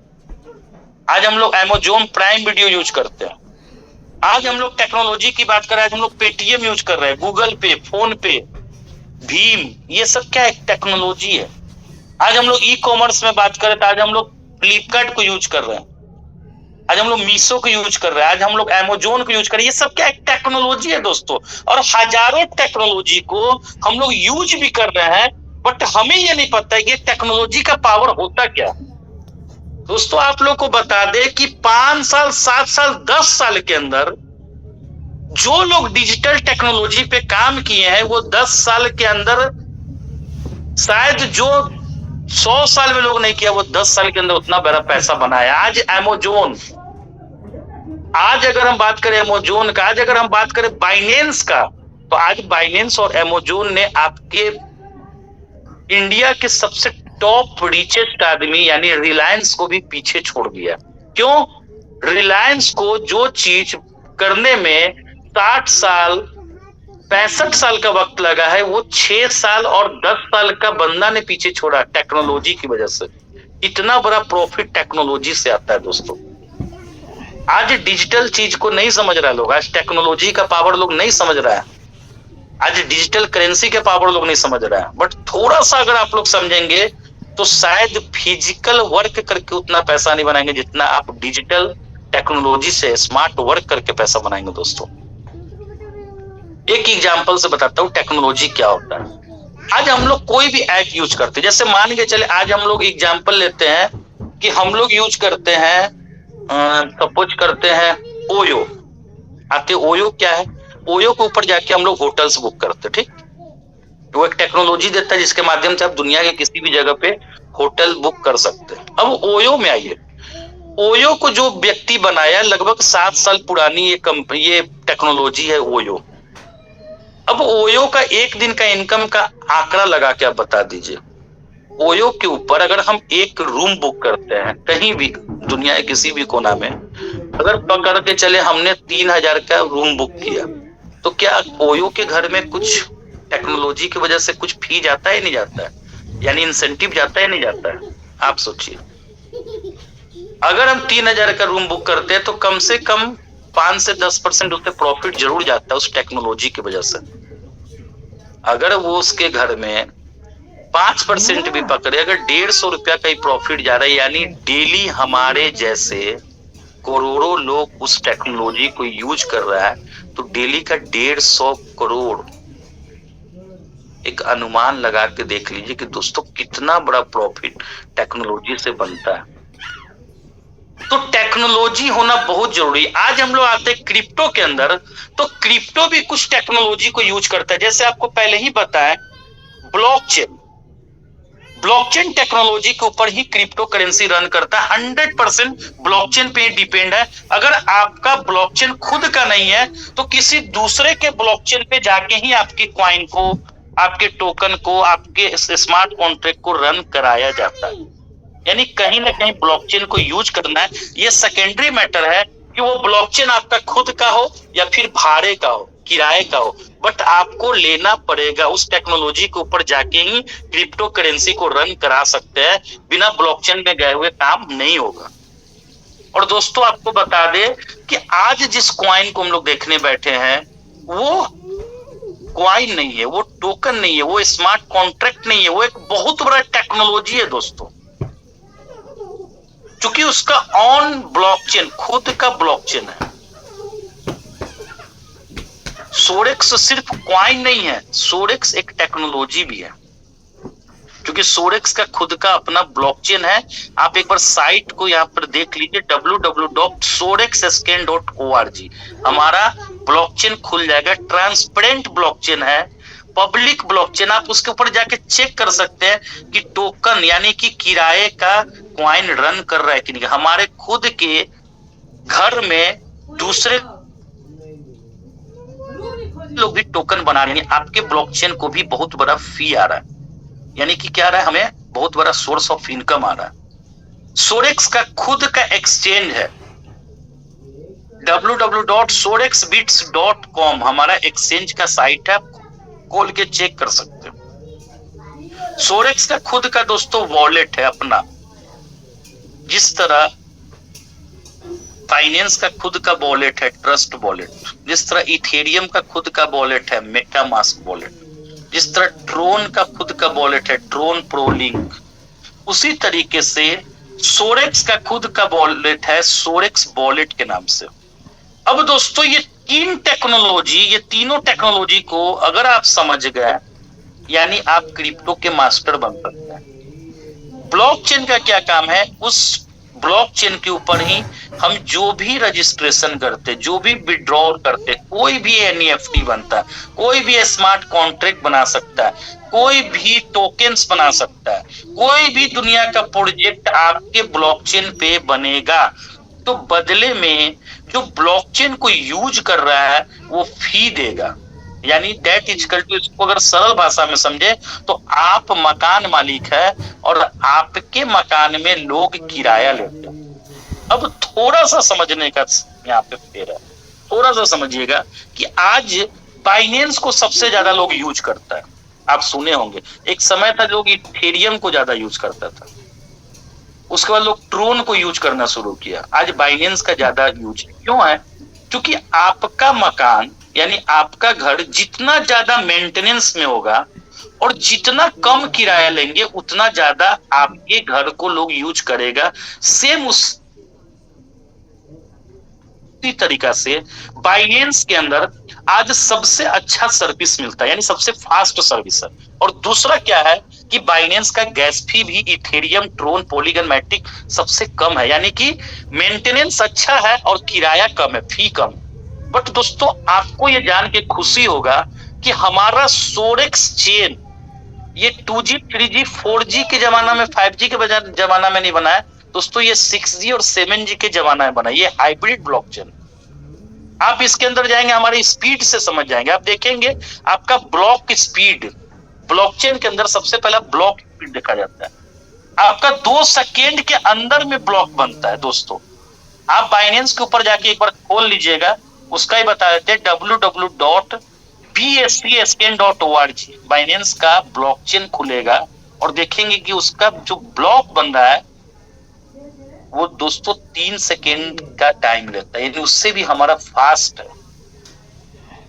आज हम लोग अमेजोन प्राइम वीडियो यूज करते हैं। आज हम लोग टेक्नोलॉजी की बात करें, आज हम लोग पेटीएम यूज कर रहे हैं, गूगल पे, फोन पे, भीम, ये सब क्या है? टेक्नोलॉजी है। आज हम लोग ई कॉमर्स में बात करें तो आज हम लोग फ्लिपकार्ट को यूज कर रहे हैं, आज हम लोग मीशो को यूज कर रहे हैं, आज हम लोग अमेजोन को यूज कर रहे हैं। ये सब क्या है? टेक्नोलॉजी है दोस्तों। और हजारों टेक्नोलॉजी को हम लोग यूज भी कर रहे हैं, बट हमें ये नहीं पता है कि टेक्नोलॉजी का पावर होता क्या। दोस्तों आप लोग को बता दे कि 5 साल 7 साल 10 साल के अंदर जो लोग डिजिटल टेक्नोलॉजी पे काम किए हैं, वो 10 साल के अंदर शायद जो 100 साल में लोग नहीं किया, वो 10 साल के अंदर उतना बड़ा पैसा बनाया। आज अमेजोन, आज अगर हम बात करें अमेजोन का, आज अगर हम बात करें बाइनेंस का, तो आज बाइनेंस और अमेजोन ने आपके इंडिया के सबसे टॉप रिचेस्ट आदमी यानी रिलायंस को भी पीछे छोड़ दिया। क्यों? रिलायंस को जो चीज करने में 60 साल 65 साल का वक्त लगा है, वो 6 साल और 10 साल का बंदा ने पीछे छोड़ा टेक्नोलॉजी की वजह से। इतना बड़ा प्रॉफिट टेक्नोलॉजी से आता है दोस्तों। आज डिजिटल चीज को नहीं समझ रहा लोग, आज टेक्नोलॉजी का पावर लोग नहीं समझ रहा है, आज डिजिटल करेंसी के पावर लोग नहीं समझ रहा है। बट थोड़ा सा अगर आप लोग समझेंगे तो शायद फिजिकल वर्क करके उतना पैसा नहीं बनाएंगे जितना आप डिजिटल टेक्नोलॉजी से स्मार्ट वर्क करके पैसा बनाएंगे दोस्तों। एक एग्जांपल से बताता हूँ टेक्नोलॉजी क्या होता है। आज हम लोग कोई भी ऐप यूज करते हैं, जैसे मान के चले आज हम लोग एग्जांपल लेते हैं कि हम लोग यूज करते हैं, सपोज करते हैं ओयो। आते ओयो क्या है? ओयो के ऊपर जाके हम लोग होटल्स बुक करते हैं, ठीक। वो एक टेक्नोलॉजी देता है जिसके माध्यम से आप दुनिया के किसी भी जगह पे होटल बुक कर सकते हैं। अब ओयो में आइए, ओयो को जो व्यक्ति बनाया, लगभग 7 साल पुरानी ये टेक्नोलॉजी है ओयो। अब ओयो का एक दिन का इनकम का आंकड़ा लगा के आप बता दीजिए। ओयो के ऊपर अगर हम एक रूम बुक करते हैं कहीं भी दुनिया के किसी भी कोना में, अगर पकड़ के चले हमने 3000 का रूम बुक किया, तो क्या ओयो के घर में कुछ टेक्नोलॉजी की वजह से कुछ फी जाता है नहीं जाता है, यानी इंसेंटिव जाता है नहीं जाता है? आप सोचिए, अगर हम 3000 का रूम बुक करते हैं तो कम से कम 5 से 10% उससे प्रॉफिट जरूर जाता है उस टेक्नोलॉजी की वजह से। अगर वो उसके घर में 5% भी पकड़े, अगर 150 रुपया का ही प्रॉफिट जा रहा है, यानी डेली हमारे जैसे करोड़ों लोग उस टेक्नोलॉजी को यूज कर रहा है, तो डेली का 150 करोड़, एक अनुमान लगा के देख लीजिए कि दोस्तों कितना बड़ा प्रॉफिट टेक्नोलॉजी से बनता है। तो टेक्नोलॉजी होना बहुत जरूरी। आज हम लोग आते हैं क्रिप्टो के अंदर, तो क्रिप्टो भी कुछ टेक्नोलॉजी को यूज करता है। जैसे आपको पहले ही बताया, ब्लॉकचेन, ब्लॉकचेन टेक्नोलॉजी के ऊपर ही क्रिप्टो करेंसी रन करता है। 100% ब्लॉकचेन पे डिपेंड है। अगर आपका ब्लॉकचेन खुद का नहीं है तो किसी दूसरे के ब्लॉकचेन पे जाके ही आपकी कॉइन को, आपके टोकन को, आपके स्मार्ट कॉन्ट्रैक्ट को रन कराया जाता है। यानी कहीं ना कहीं ब्लॉकचेन को यूज करना है, ये सेकेंडरी मैटर है कि वो ब्लॉकचेन आपका खुद का हो या फिर भाड़े का हो, किराए का हो, बट आपको लेना पड़ेगा। उस टेक्नोलॉजी के ऊपर जाके ही क्रिप्टो करेंसी को रन करा सकते हैं, बिना ब्लॉकचेन में गए हुए काम नहीं होगा। और दोस्तों आपको बता दे कि आज जिस कॉइन को हम लोग देखने बैठे हैं, वो कॉइन नहीं है, वो टोकन नहीं है, वो स्मार्ट कॉन्ट्रैक्ट नहीं है, वो एक बहुत बड़ा टेक्नोलॉजी है दोस्तों। क्योंकि उसका ऑन ब्लॉकचेन, खुद का ब्लॉकचेन है। सोरेक्स सिर्फ कॉइन नहीं है, सोरेक्स एक टेक्नोलॉजी भी है, क्योंकि सोरेक्स का खुद का अपना ब्लॉकचेन है। आप एक बार साइट को यहां पर देख लीजिए, www.sorexscan.org। हमारा ब्लॉकचेन खुल जाएगा, ट्रांसपेरेंट ब्लॉकचेन है, पब्लिक ब्लॉकचेन। आप उसके ऊपर जाके चेक कर सकते हैं कि टोकन यानी कि किराए का कॉइन रन कर रहा है कि नहीं। हमारे खुद के घर में दूसरे लोग भी टोकन बना रहे हैं, आपके ब्लॉकचेन को भी बहुत बड़ा फी आ रहा है, यानी कि क्या आ रहा है, हमें बहुत बड़ा सोर्स ऑफ इनकम आ रहा है। सोरेक्स का खुद का एक्सचेंज है, www.sorexbits.com हमारा एक्सचेंज का साइट है, खोल के चेक कर सकते हो। सोरेक्स का खुद का दोस्तों वॉलेट है अपना, जिस तरह फाइनेंस का खुद का वॉलेट है ट्रस्ट वॉलेट, जिस तरह इथेरियम का खुद का वॉलेट है मेटामास्क वॉलेट, जिस तरह ट्रोन का खुद का वॉलेट है ट्रोन प्रोलिंक, उसी तरीके से सोरेक्स का खुद का वॉलेट है सोरेक्स वॉलेट के नाम से। अब दोस्तों ये तीनों टेक्नोलॉजी को अगर आप समझ गए, यानी आप क्रिप्टो के मास्टर बन सकते हैं। ब्लॉकचेन का क्या काम है, उस ब्लॉकचेन के ऊपर ही हम जो भी रजिस्ट्रेशन करते, जो भी विड्रॉल करते, कोई भी एनईएफटी बनता है, कोई भी स्मार्ट कॉन्ट्रैक्ट बना सकता है, कोई भी टोकन्स बना सकता है, कोई भी दुनिया का प्रोजेक्ट आपके ब्लॉकचेन पे बनेगा। तो बदले में जो ब्लॉकचेन को यूज कर रहा है वो फी देगा, यानी दैट इक्वल टू, इसको अगर सरल भाषा में समझे तो आप मकान मालिक है और आपके मकान में लोग किराया लेते हैं। अब थोड़ा सा समझने का यहाँ पे फेर है, थोड़ा सा समझिएगा कि आज बाइनेंस को सबसे ज्यादा लोग यूज करता है। आप सुने होंगे एक समय था लोग इथेरियम को ज्यादा यूज करता था, उसके बाद लोग ट्रोन को यूज करना शुरू किया, आज बाइनेंस का ज्यादा यूज क्यों है? क्योंकि आपका मकान यानी आपका घर जितना ज्यादा मेंटेनेंस में होगा और जितना कम किराया लेंगे उतना ज्यादा आपके घर को लोग यूज करेगा। सेम उसी तरीका से बाइनेंस के अंदर आज सबसे अच्छा सर्विस मिलता है, यानी सबसे फास्ट सर्विस है। और दूसरा क्या है कि बाइनेंस का गैस फी भी इथेरियम, ट्रोन, पॉलीगन, मैटिक सबसे कम है, यानी कि मेंटेनेंस अच्छा है और किराया कम है, फी कम। बट दोस्तों आपको ये जान के खुशी होगा कि हमारा सोरेक्स चेन ये 2G, 3G, 4G के जमाना में, 5G के जमाना में नहीं बना है दोस्तों, ये 6G और 7G के जमाना में बना। ये हाइब्रिड ब्लॉकचेन, आप इसके अंदर जाएंगे हमारी स्पीड से समझ जाएंगे। आप देखेंगे आपका ब्लॉक स्पीड, ब्लॉकचेन के अंदर सबसे पहला ब्लॉक स्पीड देखा जाता है, आपका 2 सेकेंड के अंदर में ब्लॉक बनता है। दोस्तों आप बाइनेंस के ऊपर जाके एक बार खोल लीजिएगा, उसका ही बता देते हैं, www.bscscan.org बाइनेंस का ब्लॉकचेन खुलेगा और देखेंगे कि उसका जो ब्लॉक बन रहा है वो दोस्तों 3 सेकेंड का टाइम लेता है, यानी उससे भी हमारा फास्ट है,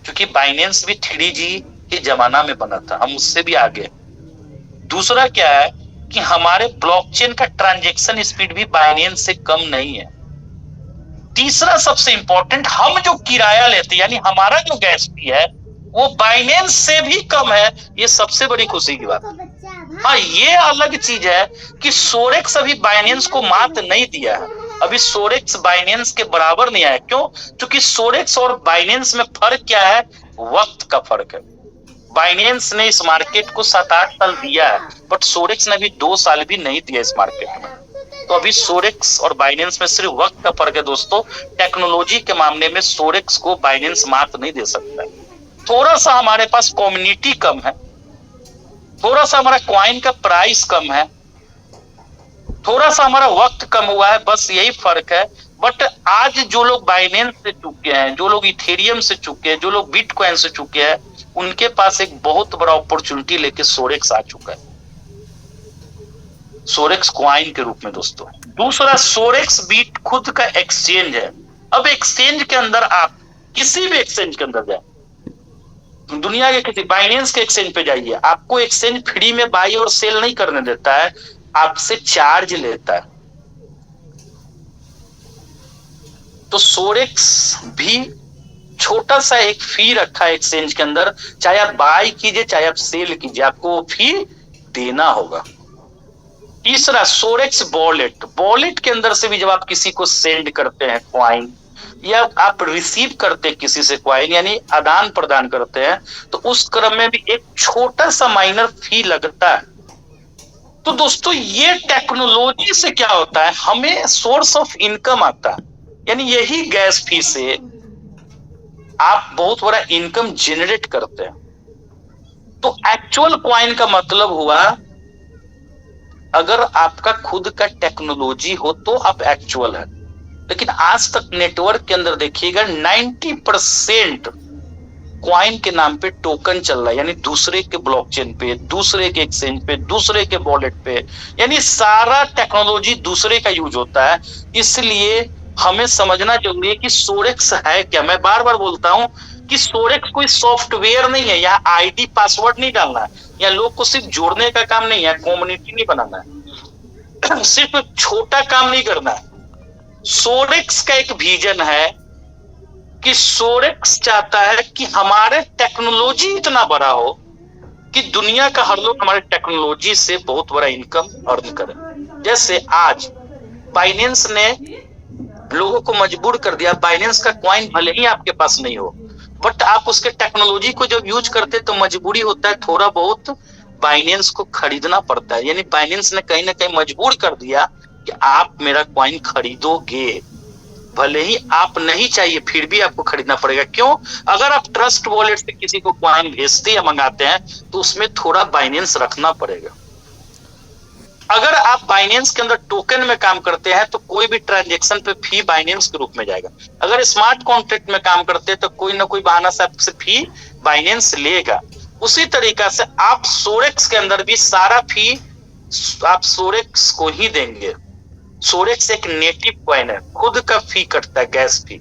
क्योंकि बाइनेंस भी 3G के जमाना में बना था, हम उससे भी आगे। दूसरा क्या है कि हमारे ब्लॉकचेन का ट्रांजैक्शन स्पीड भी बाइनेंस से कम नहीं है। तीसरा सबसे इंपॉर्टेंट, हम जो किराया लेते हैं यानी हमारा जो गैस फी है वो बाइनेंस से भी कम है। ये सबसे बड़ी खुशी की बात है। हाँ, ये अलग चीज है कि सोरेक्स अभी बाइनेंस को मात नहीं दिया है, अभी सोरेक्स बाइनेंस के बराबर नहीं आया। क्यों? क्योंकि सोरेक्स और बाइनेंस में फर्क क्या है? वक्त का फर्क है। बाइनेंस ने इस मार्केट को 7-8 साल दिया है, बट सोरेक्स ने अभी 2 साल भी नहीं दिया इस मार्केट में। तो अभी सोरेक्स और बाइनेंस में सिर्फ वक्त का फर्क है दोस्तों। टेक्नोलॉजी के मामले में सोरेक्स को बाइनेंस मात नहीं दे सकता। थोड़ा सा हमारे पास कम्युनिटी कम है, थोड़ा सा हमारा कॉइन का प्राइस कम है, थोड़ा सा हमारा वक्त कम हुआ है, बस यही फर्क है। बट आज जो लोग बाइनेंस से चुके हैं, जो लोग इथेरियम से चुके हैं, जो लोग बिटकॉइन से चुके हैं, उनके पास एक बहुत बड़ा अपॉर्चुनिटी लेके सोरेक्स आ चुका है, सोरेक्स कॉइन के रूप में दोस्तों। दूसरा, सोरेक्स बीट खुद का एक्सचेंज है। अब एक्सचेंज के अंदर आप किसी भी एक्सचेंज के अंदर जाए, दुनिया के किसी बाइनेंस के एक्सचेंज पे जाइए, आपको एक्सचेंज फ्री में बाई और सेल नहीं करने देता है, आपसे चार्ज लेता है। तो सोरेक्स भी छोटा सा एक फी रखा है एक्सचेंज के अंदर, चाहे आप बाई कीजिए चाहे आप सेल कीजिए, आपको वो फी देना होगा। तीसरा, सोरेक्स वॉलेट। वॉलेट के अंदर से भी जब आप किसी को सेंड करते हैं कॉइन, या आप रिसीव करते हैं किसी से कॉइन, यानी आदान प्रदान करते हैं, तो उस क्रम में भी एक छोटा सा माइनर फी लगता है। तो दोस्तों, ये टेक्नोलॉजी से क्या होता है, हमें सोर्स ऑफ इनकम आता है, यानी यही गैस फी से आप बहुत बड़ा इनकम जनरेट करते हैं। तो एक्चुअल कॉइन का मतलब हुआ, अगर आपका खुद का टेक्नोलॉजी हो तो आप एक्चुअल है। लेकिन आज तक नेटवर्क के अंदर देखिएगा 90% कॉइन के नाम पे टोकन चल रहा है, यानी दूसरे के ब्लॉकचेन पे, दूसरे के एक्सचेंज पे, दूसरे के वॉलेट पे, यानी सारा टेक्नोलॉजी दूसरे का यूज होता है। इसलिए हमें समझना जरूरी है कि सोरेक्स है क्या। मैं बार बार बोलता हूं कि सोरेक्स कोई सॉफ्टवेयर नहीं है, यहाँ आईडी पासवर्ड नहीं डालना है, या लोग को सिर्फ जोड़ने का काम नहीं है, कम्युनिटी नहीं बनाना है, सिर्फ छोटा काम नहीं करना है। सोरेक्स का एक विजन है कि सोरेक्स चाहता है कि हमारे टेक्नोलॉजी इतना बड़ा हो कि दुनिया का हर लोग हमारे टेक्नोलॉजी से बहुत बड़ा इनकम अर्न करे। जैसे आज बाइनेंस ने लोगों को मजबूर कर दिया, बाइनेंस का कॉइन भले ही आपके पास नहीं हो, बट आप उसके टेक्नोलॉजी को जब यूज करते तो मजबूरी होता है, थोड़ा बहुत बाइनेंस को खरीदना पड़ता है। यानी बाइनेंस ने कहीं ना कहीं मजबूर कर दिया कि आप मेरा कॉइन खरीदोगे, भले ही आप नहीं चाहिए फिर भी आपको खरीदना पड़ेगा। क्यों? अगर आप ट्रस्ट वॉलेट से किसी को कॉइन भेजते या मंगाते हैं तो उसमें थोड़ा बाइनेंस रखना पड़ेगा। अगर आप बाइनेंस के अंदर टोकन में काम करते हैं तो कोई भी ट्रांजैक्शन पे फी बाइनेंस के रूप में जाएगा। अगर स्मार्ट कॉन्ट्रैक्ट में काम करते हैं तो कोई ना कोई बहाना से आपसे फी बाइनेंस लेगा। उसी तरीका से आप सोरेक्स के अंदर भी सारा फी आप सोरेक्स को ही देंगे। सोरेक्स एक नेटिव कॉइन है, खुद का फी कटता है, गैस फी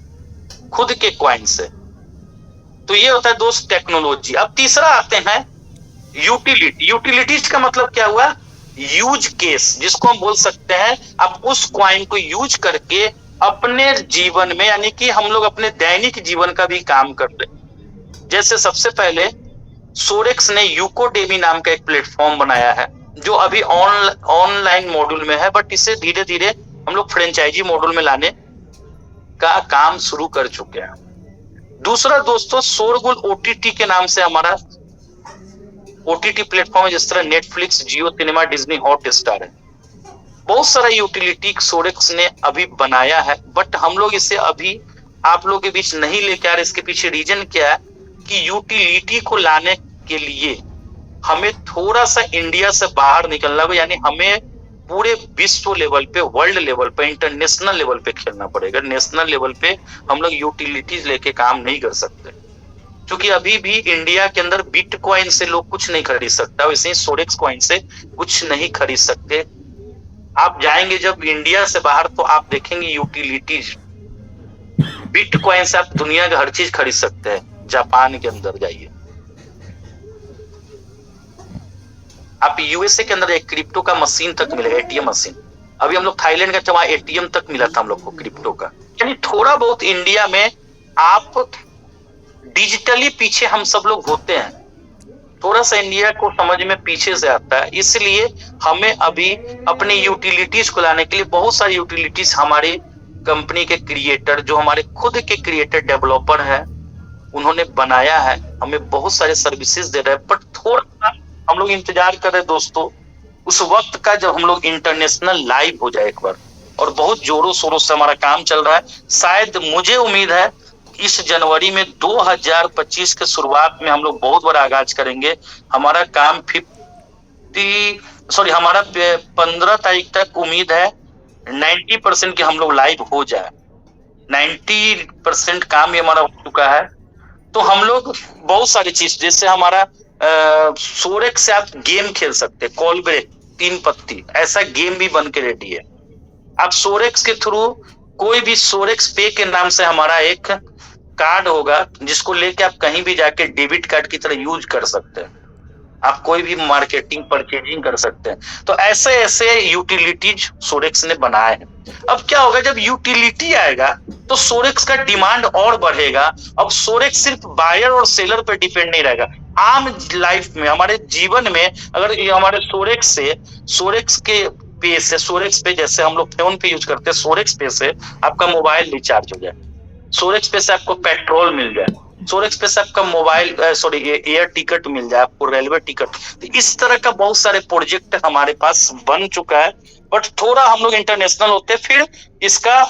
खुद के कॉइन से। तो ये होता है दोस्त टेक्नोलॉजी। अब तीसरा आते हैं यूटिलिटी। यूटिलिटीज का मतलब क्या हुआ? यूज केस, जिसको हम बोल सकते हैं आप उस कॉइन को यूज करके अपने जीवन में, यानी कि हम लोग अपने दैनिक जीवन का भी काम करते हैं। जैसे सबसे पहले सोरेक्स ने यूकोडेमी नाम का एक प्लेटफॉर्म बनाया है जो अभी ऑनलाइन मॉड्यूल में है, बट इसे धीरे धीरे हम लोग फ्रेंचाइजी मॉड्यूल में लाने का काम शुरू कर चुके हैं। दूसरा दोस्तों, शोरगुल ओटीटी के नाम से हमारा ओटीटी प्लेटफॉर्म है, जिस तरह नेटफ्लिक्स, जियो सिनेमा, डिज्नी हॉटस्टार है। बहुत सारा यूटिलिटी सोरेक्स ने अभी बनाया है, बट हम लोग इसे अभी आप लोगों के बीच नहीं लेके आ रहे। इसके पीछे रीजन क्या है कि यूटिलिटी को लाने के लिए हमें थोड़ा सा इंडिया से बाहर निकलना होगा, यानी हमें पूरे विश्व लेवल पे, वर्ल्ड लेवल पे, इंटरनेशनल लेवल पे खेलना पड़ेगा। नेशनल लेवल पे हम लोग यूटिलिटीज लेके काम नहीं कर सकते, क्योंकि अभी भी इंडिया के अंदर बिटकॉइन से लोग कुछ नहीं खरीद सकता, वैसे ही सोरेक्स कॉइन से कुछ नहीं खरीद सकते। आप जाएंगे जब इंडिया से बाहर तो आप देखेंगे यूटिलिटीज, बिटकॉइन से आप दुनिया का हर चीज खरीद सकते हैं। जापान के अंदर जाइए, आप यूएसए के अंदर एक क्रिप्टो का मशीन तक मिलेगा, एटीएम मशीन। अभी हम लोग थाईलैंड गए थे, वहां एटीएम तक मिला था हम लोग को क्रिप्टो का। यानी थोड़ा बहुत इंडिया में आप डिजिटली पीछे हम सब लोग होते हैं, थोड़ा सा इंडिया को समझ में पीछे से आता है। इसलिए हमें अभी अपनी यूटिलिटीज को लाने के लिए बहुत सारी यूटिलिटीज हमारे कंपनी के क्रिएटर, जो हमारे खुद के क्रिएटर डेवलपर है, उन्होंने बनाया है, हमें बहुत सारे सर्विसेज दे रहे हैं। बट थोड़ा सा हम लोग इंतजार कर रहे हैं दोस्तों उस वक्त का जब हम लोग इंटरनेशनल लाइव हो जाए एक बार, और बहुत जोरों शोरों से हमारा काम चल रहा है। शायद मुझे उम्मीद है इस जनवरी में 2025 के शुरुआत में हम लोग बहुत बड़ा आगाज करेंगे। हमारा काम 15 तारीख तक उम्मीद है 90% के हम लोग लाइव हो जाए। 90% काम ये हमारा हो चुका है। तो हम लोग बहुत सारी चीज, जैसे हमारा सोरेक्स से आप गेम खेल सकते हैं, कॉल ब्रेक 3 पत्ती, ऐसा गेम भी बन के रेडी है। आप सोरेक्स के थ्रू कोई भी सोरेक्स पे के नाम से हमारा एक कार्ड होगा, जिसको लेके आप कहीं भी जाके डेबिट कार्ड की तरह यूज कर सकते हैं। आप कोई भी मार्केटिंग परचेजिंग कर सकते हैं। तो ऐसे ऐसे यूटिलिटीज सोरेक्स ने बनाए हैं। अब क्या होगा, जब यूटिलिटी आएगा तो सोरेक्स का डिमांड और बढ़ेगा। अब सोरेक्स सिर्फ बायर और सेलर पर डिपेंड नहीं रहेगा। आम लाइफ में, हमारे जीवन में, अगर ये हमारे सोरेक्स के पे से, सोरेक्स पे जैसे हम लोग फोन पे यूज करते हैं, सोरेक्स पे से आपका मोबाइल रिचार्ज हो जाए, सोरेक्स पे से आपको पेट्रोल मिल जाए, सोरेक्स पे से आपका मोबाइल एयर टिकट मिल जाए, आपको रेलवे टिकट। तो इस तरह का बहुत सारे प्रोजेक्ट हमारे पास बन चुका है। बट थोड़ा हम लोग इंटरनेशनल होते फिर इसका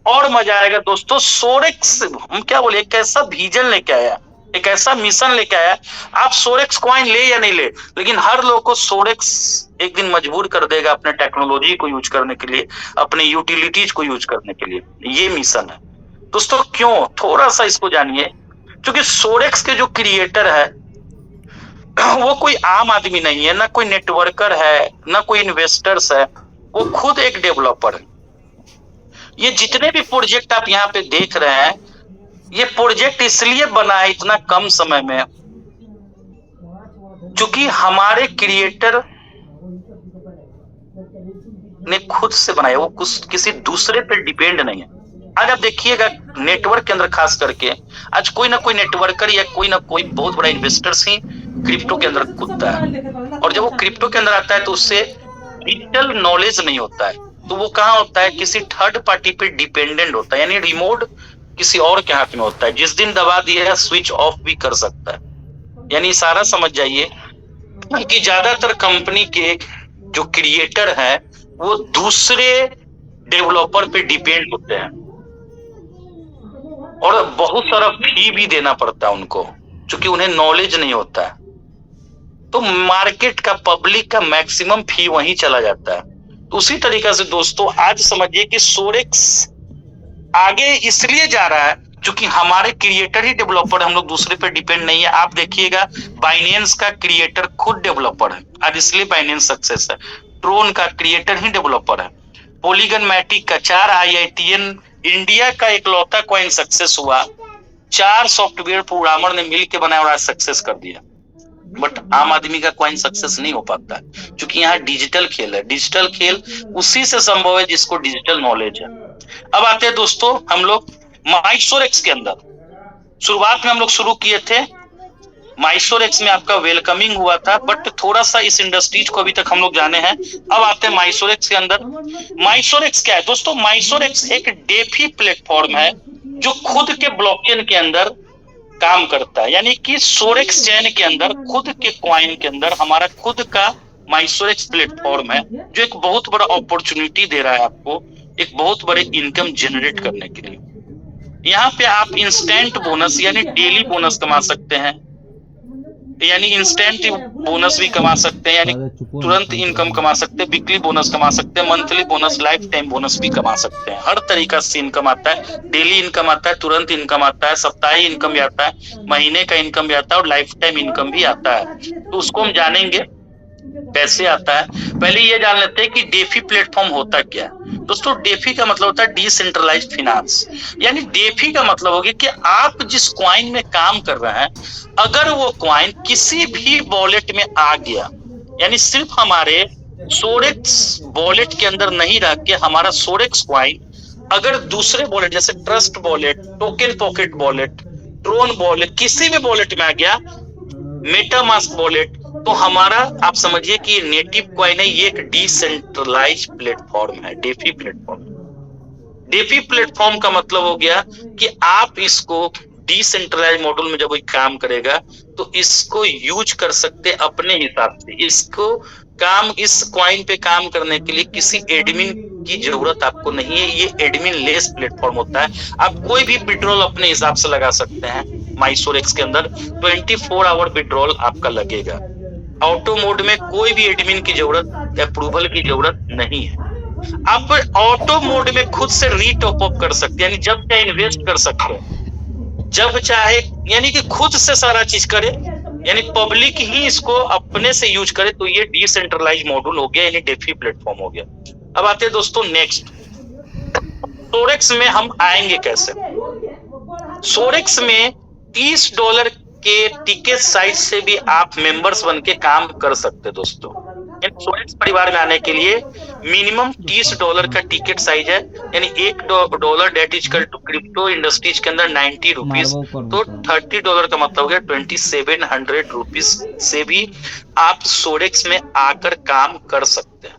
और मजा आएगा दोस्तों। सोरेक्स हम क्या बोले, एक ऐसा विजन लेके आया, एक ऐसा मिशन लेके आया। आप सोरेक्स कॉइन ले या नहीं ले, लेकिन हर लोग को सोरेक्स एक दिन मजबूर कर देगा अपने टेक्नोलॉजी को यूज करने के लिए, अपने यूटिलिटीज को यूज करने के लिए। ये मिशन है दोस्तों। क्यों, थोड़ा सा इसको जानिए। क्योंकि सोरेक्स के जो क्रिएटर है वो कोई आम आदमी नहीं है, ना कोई नेटवर्कर है, ना कोई इन्वेस्टर्स है, वो खुद एक डेवलपर है। ये जितने भी प्रोजेक्ट आप यहाँ पे देख रहे हैं, ये प्रोजेक्ट इसलिए बना है इतना कम समय में, क्योंकि हमारे क्रिएटर ने खुद से बनाया, वो किसी दूसरे पर डिपेंड नहीं है। आज आप देखिएगा नेटवर्क के अंदर खास करके आज कोई ना कोई नेटवर्कर या कोई ना कोई बहुत बड़ा इन्वेस्टर्स ही क्रिप्टो के अंदर कूदता है। और जब वो क्रिप्टो के अंदर आता है तो उससे डिजिटल नॉलेज नहीं होता है, तो वो कहाँ होता है, किसी थर्ड पार्टी पे डिपेंडेंट होता है। यानी रिमोट किसी और के हाथ में होता है, जिस दिन दबा दिया स्विच ऑफ भी कर सकता है। यानी सारा समझ जाइए कि ज्यादातर कंपनी के जो क्रिएटर है वो दूसरे डेवलपर पे डिपेंड होते हैं, और बहुत सारा फी भी देना पड़ता है उनको, क्योंकि उन्हें नॉलेज नहीं होता है। तो मार्केट का, पब्लिक का मैक्सिमम फी वहीं चला जाता है। तो उसी तरीके से दोस्तों आज समझिए कि सोरेक्स आगे इसलिए जा रहा है क्योंकि हमारे क्रिएटर ही डेवलपर, हम लोग दूसरे पे डिपेंड नहीं है। आप देखिएगा बाइनेंस का क्रिएटर खुद डेवलपर है आज, इसलिए बाइनेंस सक्सेस है। ट्रोन का क्रिएटर ही डेवलपर है। पॉलीगन मैटिक का 4 IITN इंडिया का इकलौता कॉइन सक्सेस हुआ, 4 सॉफ्टवेयर प्रोग्रामर ने मिलकर बनाया और आज सक्सेस कर दिया। बट आम आदमी का कॉइन सक्सेस नहीं हो पाता है, क्योंकि यहाँ डिजिटल खेल है। डिजिटल खेल उसी से संभव है जिसको डिजिटल नॉलेज है। अब आते हैं दोस्तों हम लोग माइसोरेक्स के अंदर। शुरुआत में हम लोग शुरू किए थे माइसोरेक्स में, आपका वेलकमिंग हुआ था, बट थोड़ा सा इस इंडस्ट्रीज को अभी तक हम लोग जाने हैं। अब आते हैं माइसोरेक्स के अंदर। माइसोरेक्स क्या है दोस्तों? माइसोरेक्स एक डेफी प्लेटफॉर्म है जो खुद के ब्लॉकचेन के अंदर काम करता है। यानी कि सोरेक्स चेन के अंदर, खुद के कॉइन के अंदर हमारा खुद का माइसोरेक्स प्लेटफॉर्म है, जो एक बहुत बड़ा अपॉर्चुनिटी दे रहा है आपको एक बहुत बड़े इनकम जनरेट करने के लिए। यहाँ पे आप इंस्टेंट बोनस यानी डेली बोनस कमा सकते हैं, यानी इंस्टेंट बोनस भी कमा सकते हैं, यानी तुरंत इनकम कमा सकते हैं, वीकली बोनस कमा सकते हैं, monthly bonus, life time bonus भी कमा सकते हैं। हर तरीका से इनकम आता है। डेली इनकम आता है, तुरंत इनकम आता है, सप्ताही इनकम भी आता है, महीने का इनकम भी आता है, और लाइफ टाइम इनकम भी आता है। तो उसको हम जानेंगे। कैसे आता है, पहले ये जान लेते हैं कि डेफी प्लेटफॉर्म होता क्या है। दोस्तों डेफी का मतलब होता है डिसेंट्रलाइज्ड फाइनेंस, यानी डेफी का मतलब हो गया कि आप जिस क्वाइन में काम कर रहे हैं, अगर वो क्वाइन किसी भी वॉलेट में आ गया, यानी सिर्फ हमारे सोरेक्स वॉलेट के अंदर नहीं रह के हमारा सोरेक्स क्वाइन अगर दूसरे वॉलेट जैसे Trust wallet, token pocket wallet, Tron wallet, किसी भी वॉलेट में आ गया, मेटामास्क वॉलेट, तो हमारा आप समझिए कि ये नेटिव कॉइन है, ये एक डिसेंट्रलाइज प्लेटफॉर्म है, डेफी प्लेटफॉर्म। डेफी प्लेटफॉर्म का मतलब हो गया कि आप इसको डिसेंट्रलाइज मॉडल में जब कोई काम करेगा तो इसको यूज कर सकते अपने हिसाब से। इसको काम इस क्वाइन पे काम करने के लिए किसी एडमिन की जरूरत आपको नहीं है, ये एडमिन लेस प्लेटफॉर्म होता है। आप कोई भी विड्रॉल अपने हिसाब से लगा सकते हैं। माइसोरेक्स के अंदर 24 आवर विड्रॉल आपका लगेगा। ऑटो मोड में कोई भी एडमिन की जरूरत, अप्रूवल की जरूरत नहीं है। आप ऑटो मोड में खुद से रीटॉप अप कर सकते हैं, यानी जब चाहे इन्वेस्ट कर सकते हैं, जब चाहे, यानी कि खुद से सारा चीज करे, यानी पब्लिक ही इसको अपने से यूज करे, तो ये डिसेंट्रलाइज मॉड्यूल हो गया, यानी डेफी प्लेटफॉर्म हो गया। अब आते हैं दोस्तों नेक्स्ट, सोरेक्स में हम आएंगे कैसे। सोरेक्स में $30 के टिकट साइज से भी आप मेंबर्स बन के काम कर सकते हैं दोस्तों। सोरेक्स परिवार में आने के लिए मिनिमम $30 का टिकट साइज है, यानी $1 debt is equal to crypto industries के अंदर 90 रुपीज, तो $30 का मतलब हो गया 2700 रुपीज से भी आप सोरेक्स में आकर काम कर सकते हैं।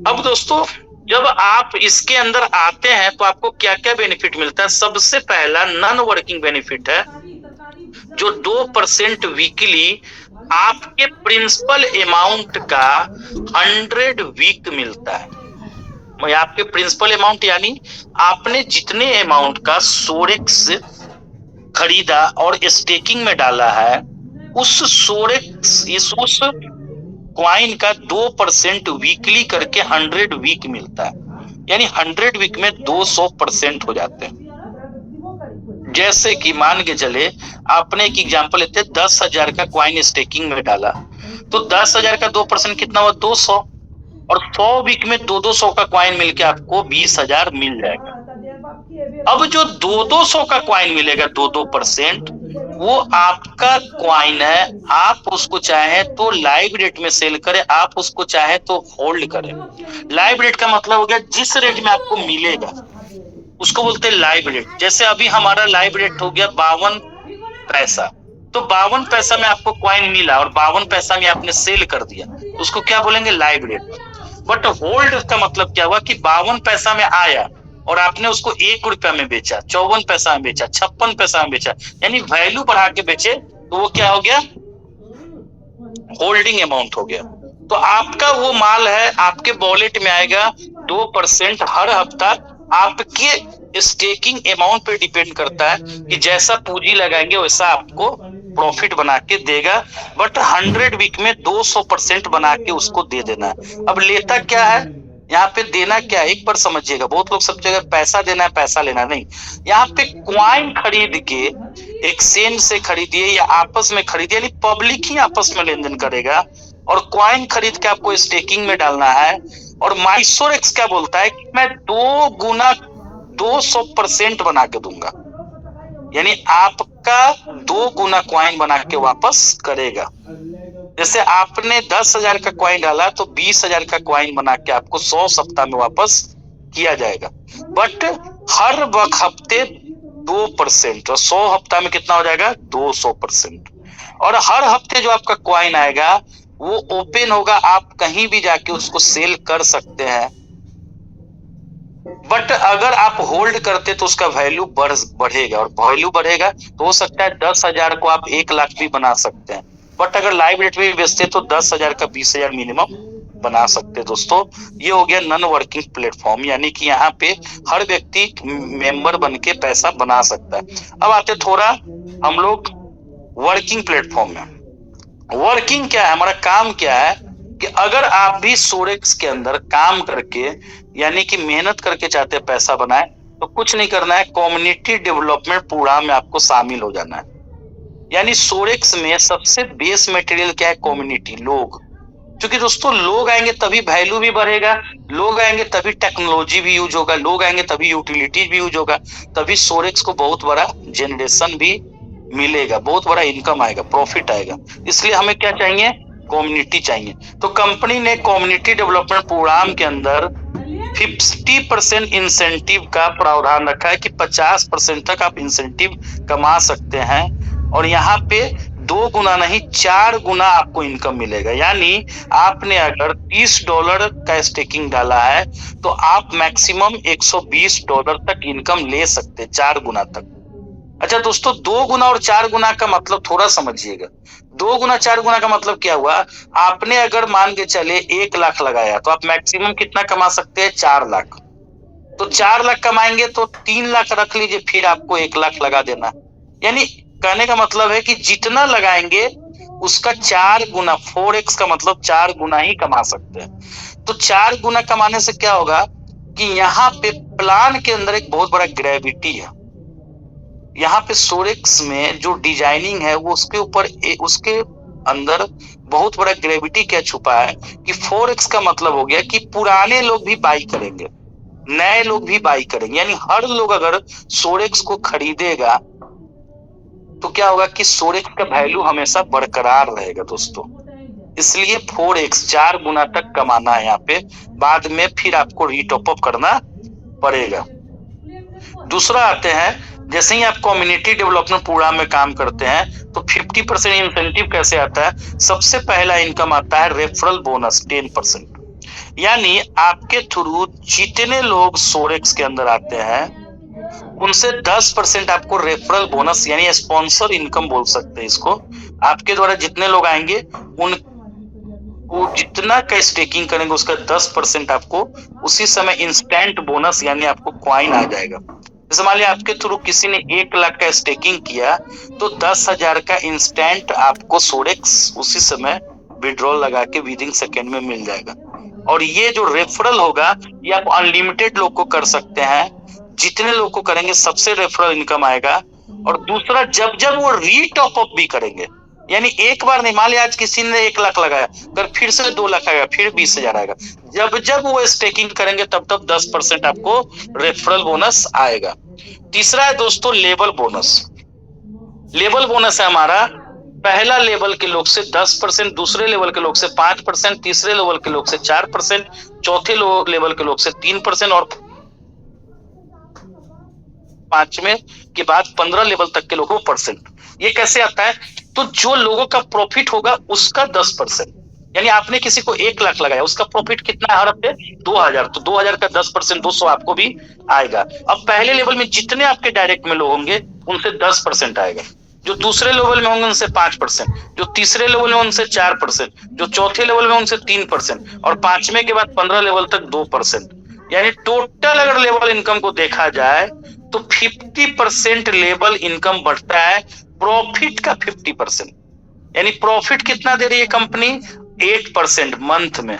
अब दोस्तों जब आप इसके अंदर आते हैं तो आपको क्या क्या बेनिफिट मिलता है। सबसे पहला नॉन वर्किंग बेनिफिट है, जो 2% वीकली आपके प्रिंसिपल अमाउंट का 100 वीक मिलता है। आपके प्रिंसिपल अमाउंट यानी आपने जितने अमाउंट का सोरेक्स खरीदा और स्टेकिंग में डाला है, उस सोरेक्स उस क्वाइन का 2% वीकली करके 100 वीक मिलता है, यानी 100 वीक में 200% हो जाते हैं। जैसे कि मान के चले आपने एक एग्जांपल लेते हैं, 10,000 का क्वाइन स्टेकिंग में डाला, तो 10,000 का 2% कितना हुआ, 200, और 100 वीक में 200 का क्वाइन मिलके आपको 20,000 मिल जाएगा। अब जो 200 का क्वाइन मिलेगा 2% वो आपका क्वाइन है, आप उसको चाहे तो लाइव रेट में सेल करें, आप उसको चाहे तो होल्ड करें। लाइव रेट का मतलब हो गया जिस रेट में आपको मिलेगा उसको बोलते हैं लाइव रेट। जैसे अभी हमारा लाइव रेट हो गया 52 पैसा, तो 52 पैसा में आपको क्वाइन मिला और 52 पैसा में आपने सेल कर दिया, उसको क्या बोलेंगे, लाइव रेट। बट होल्ड का मतलब क्या हुआ कि 52 पैसा में आया और आपने उसको ₹1 में बेचा, 54 पैसा में बेचा, 56 पैसा में बेचा, यानी वैल्यू बढ़ा के बेचे, तो वो क्या हो गया, होल्डिंग अमाउंट हो गया। तो आपका वो माल है, आपके वॉलेट में आएगा 2% हर हफ्ता। आपके स्टेकिंग अमाउंट पे डिपेंड करता है कि जैसा पूंजी लगाएंगे वैसा आपको प्रॉफिट बना के देगा, बट 100 वीक में 200% बना के उसको दे देना है। अब लेता क्या है यहाँ पे, देना क्या है, एक बार समझिएगा। बहुत लोग सब जगह पैसा देना है पैसा लेना नहीं, यहाँ पे क्वाइन खरीद के एक्सचेंज से खरीदिए या आपस में खरीदिए, यानी पब्लिक ही आपस में लेन देन करेगा, और क्वाइन खरीद के आपको स्टेकिंग में डालना है। और माइसोरेक्स क्या बोलता है कि मैं 2 गुना 200% बना के दूंगा, यानी आपका 2 गुना क्वाइन बना के वापस करेगा। जैसे आपने 10,000 का क्वाइन डाला तो 20,000 का क्वाइन बना के आपको 100 सप्ताह में वापस किया जाएगा, बट हर हफ्ते 2%, और 100 हफ्ता में कितना हो जाएगा, 200%। और हर हफ्ते जो आपका क्वाइन आएगा वो ओपन होगा, आप कहीं भी जाके उसको सेल कर सकते हैं। बट अगर आप होल्ड करते तो उसका वैल्यू बढ़ेगा, और वैल्यू बढ़ेगा तो हो सकता है 10,000 को आप 1 लाख भी बना सकते हैं। बट अगर लाइव रेट में बेचते तो 10,000 का 20,000 मिनिमम बना सकते हैं। दोस्तों ये हो गया नॉन वर्किंग प्लेटफॉर्म, यानी कि यहाँ पे हर व्यक्ति मेंबर बन के पैसा बना सकता है। अब आते थोड़ा हम लोग वर्किंग प्लेटफॉर्म में। वर्किंग क्या है, हमारा काम क्या है कि अगर आप भी सोरेक्स के अंदर काम करके, यानी कि मेहनत करके चाहते हैं पैसा बनाए, तो कुछ नहीं करना है, कम्युनिटी डेवलपमेंट प्रोग्राम में आपको शामिल हो जाना है। यानी सोरेक्स में सबसे बेस मटेरियल क्या है, कम्युनिटी, लोग। क्योंकि दोस्तों लोग आएंगे तभी वैल्यू भी बढ़ेगा, लोग आएंगे तभी टेक्नोलॉजी भी यूज होगा, लोग आएंगे तभी यूटिलिटी भी यूज होगा, तभी सोरेक्स को बहुत बड़ा जनरेशन भी मिलेगा, बहुत बड़ा इनकम आएगा, प्रॉफिट आएगा। इसलिए हमें क्या चाहिए? कम्युनिटी चाहिए। तो कंपनी ने कम्युनिटी डेवलपमेंट प्रोग्राम के अंदर 50% इंसेंटिव का प्रावधान रखा है कि 50% तक आप इंसेंटिव कमा सकते हैं, और यहाँ पे 2 गुना नहीं 4 गुना आपको इनकम मिलेगा। यानी आपने अगर $30 का स्टेकिंग डाला है तो आप मैक्सिमम $120 तक इनकम ले सकते हैं, 4 गुना तक। अच्छा दोस्तों, 2 गुना और 4 गुना का मतलब थोड़ा समझिएगा। 2 गुना 4 गुना का मतलब क्या हुआ? आपने अगर मान के चले 1 लाख लगाया तो आप मैक्सिमम कितना कमा सकते हैं? 4 लाख। तो 4 लाख कमाएंगे तो 3 लाख रख लीजिए, फिर आपको 1 लाख लगा देना। यानी कहने का मतलब है कि जितना लगाएंगे उसका 4 गुना, 4x का मतलब 4 गुना ही कमा सकते हैं। तो 4 गुना कमाने से क्या होगा कि यहाँ पे प्लान के अंदर एक बहुत बड़ा ग्रेविटी है। यहाँ पे सोरेक्स में जो डिजाइनिंग है वो उसके ऊपर उसके अंदर बहुत बड़ा ग्रेविटी क्या छुपा है कि 4x का मतलब हो गया कि पुराने लोग भी बाई करेंगे, नए लोग भी बाई करेंगे। यानी हर लोग अगर सोरेक्स को खरीदेगा तो क्या होगा कि सोरेक्स का वैल्यू हमेशा बरकरार रहेगा दोस्तों। इसलिए 4x 4 गुना तक कमाना है यहाँ पे, बाद में फिर आपको रीटॉप अप करना पड़ेगा। दूसरा आते हैं, जैसे ही आप कम्युनिटी डेवलपमेंट प्रोग्राम में काम करते हैं तो 50% इंसेंटिव कैसे आता है? सबसे पहला इनकम आता है रेफरल बोनस 10%। यानी आपके थ्रू जितने लोग सोरेक्स के अंदर आते हैं उनसे 10% आपको रेफरल बोनस यानी स्पॉन्सर इनकम बोल सकते हैं इसको। आपके द्वारा जितने लोग आएंगे उन वो जितना का स्टेकिंग करेंगे उसका 10% आपको उसी समय इंस्टेंट बोनस यानी आपको कॉइन आ जाएगा। जैसे मान लिया आपके थ्रू किसी ने 1 लाख का स्टेकिंग किया तो 10,000 का इंस्टेंट आपको सोरेक्स उसी समय विड्रॉल लगा के विदिन सेकेंड में मिल जाएगा। और ये जो रेफरल होगा ये आप अनलिमिटेड लोग को कर सकते हैं, जितने लोग को करेंगे सबसे रेफरल इनकम आएगा। और दूसरा, जब जब वो रीटॉप अप भी करेंगे, यानी एक बार नहीं, मान लिया आज किसी ने 1 लाख लगाया, फिर से 2 लाख आएगा, फिर 20,000 आएगा, जब जब वो स्टेकिंग करेंगे तब तब 10% आपको रेफरल बोनस आएगा। तीसरा है दोस्तों लेवल बोनस। लेवल बोनस है हमारा पहला लेवल के लोग से 10%, दूसरे लेवल के लोग से 5%, तीसरे लेवल के लोग से 4%, चौथे लेवल के लोग से 3% और 5वें के बाद 15 लेवल तक के लोगों को परसेंट। ये कैसे आता है? तो जो लोगों का प्रॉफिट होगा उसका 10%, यानी आपने किसी को 1 लाख लगाया, उसका प्रॉफिट कितना है हर हफ्ते? 2,000, तो 2,000 का 10% 200 आपको भी आएगा। अब पहले लेवल में जितने आपके डायरेक्ट में लोग होंगे उनसे 10% आएगा, जो दूसरे लेवल में होंगे उनसे 5%, जो तीसरे लेवल में उनसे 4%, जो चौथे लेवल में उनसे 3% और 5वें के बाद 15 लेवल तक 2%। यानी टोटल अगर लेवल इनकम को देखा जाए तो 50% लेवल इनकम बढ़ता है, प्रॉफिट का 50%। यानी प्रॉफिट कितना दे रही है कंपनी? 8% मंथ में,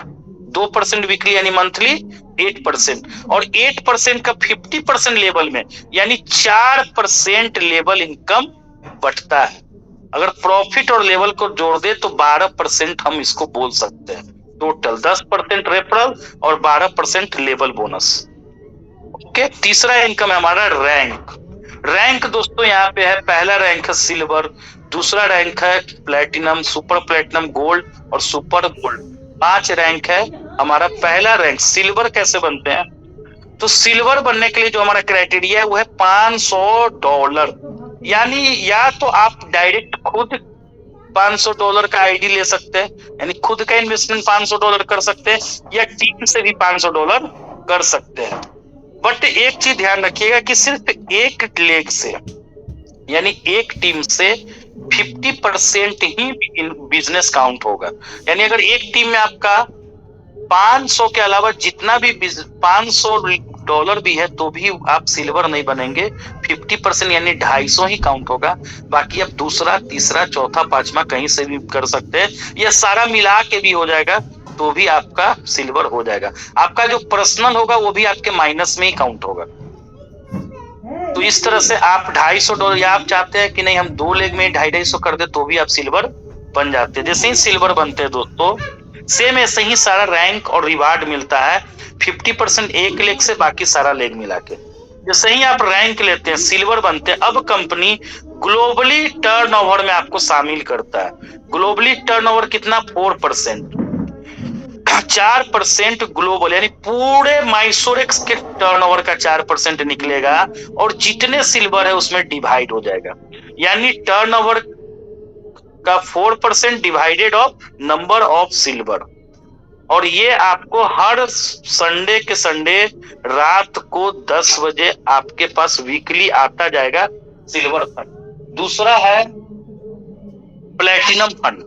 2% वीकली यानी मंथली 8%, और 8% का 50% लेवल में यानी 4% लेवल इनकम बढ़ता है। अगर प्रॉफिट और लेवल को जोड़ दे तो 12% हम इसको बोल सकते हैं। टोटल 10% रेफरल और 12% लेवल बोनस। ओके, तीसरा इनकम है हमारा रैंक। रैंक दोस्तों यहाँ पे है, पहला रैंक है सिल्वर, दूसरा रैंक है प्लेटिनम, सुपर प्लेटिनम, गोल्ड और सुपर गोल्ड। 5 रैंक है हमारा। पहला रैंक सिल्वर कैसे बनते हैं? तो सिल्वर बनने के लिए जो हमारा क्राइटेरिया है वो है $500। यानी या तो आप डायरेक्ट खुद $500 का आईडी ले सकते हैं, यानी खुद का इन्वेस्टमेंट $500 कर सकते हैं, या टीम से भी $500 कर सकते हैं। बट एक चीज ध्यान रखिएगा कि सिर्फ एक लेग से यानी एक टीम से 50% ही बिजनेस काउंट होगा। यानी अगर एक टीम में आपका 500 के अलावा जितना भी $500 भी है तो भी आप सिल्वर नहीं बनेंगे। 50% यानी 250 ही काउंट होगा, बाकी आप दूसरा, तीसरा, चौथा, पांचवा कहीं से भी कर सकते हैं, यह सारा मिला के भी हो जाएगा तो भी आपका सिल्वर हो जाएगा। आपका जो पर्सनल होगा वो भी आपके माइनस में ही काउंट होगा। तो इस तरह से आप $250, या आप चाहते हैं कि नहीं हम 2 लेग में $250 कर दे तो भी आप सिल्वर बन जाते हैं। जैसे ही सिल्वर बनते हैं दोस्तों सेम ऐसे ही सारा रैंक और रिवार्ड मिलता है 50% एक लेग से, बाकी सारा लेग मिला के। जैसे ही आप रैंक लेते हैं, सिल्वर बनते हैं, अब कंपनी ग्लोबली टर्नओवर में आपको शामिल करता है। ग्लोबली टर्नओवर कितना? 4%। 4% ग्लोबल, यानी पूरे माइसोरेक्स के टर्नओवर का 4% निकलेगा और जितने सिल्वर है उसमें डिवाइड हो जाएगा। यानी टर्नओवर का 4% divided of number of silver. और ये आपको हर संडे के संडे रात को 10 बजे आपके पास वीकली आता जाएगा सिल्वर फंड। दूसरा है प्लेटिनम फंड।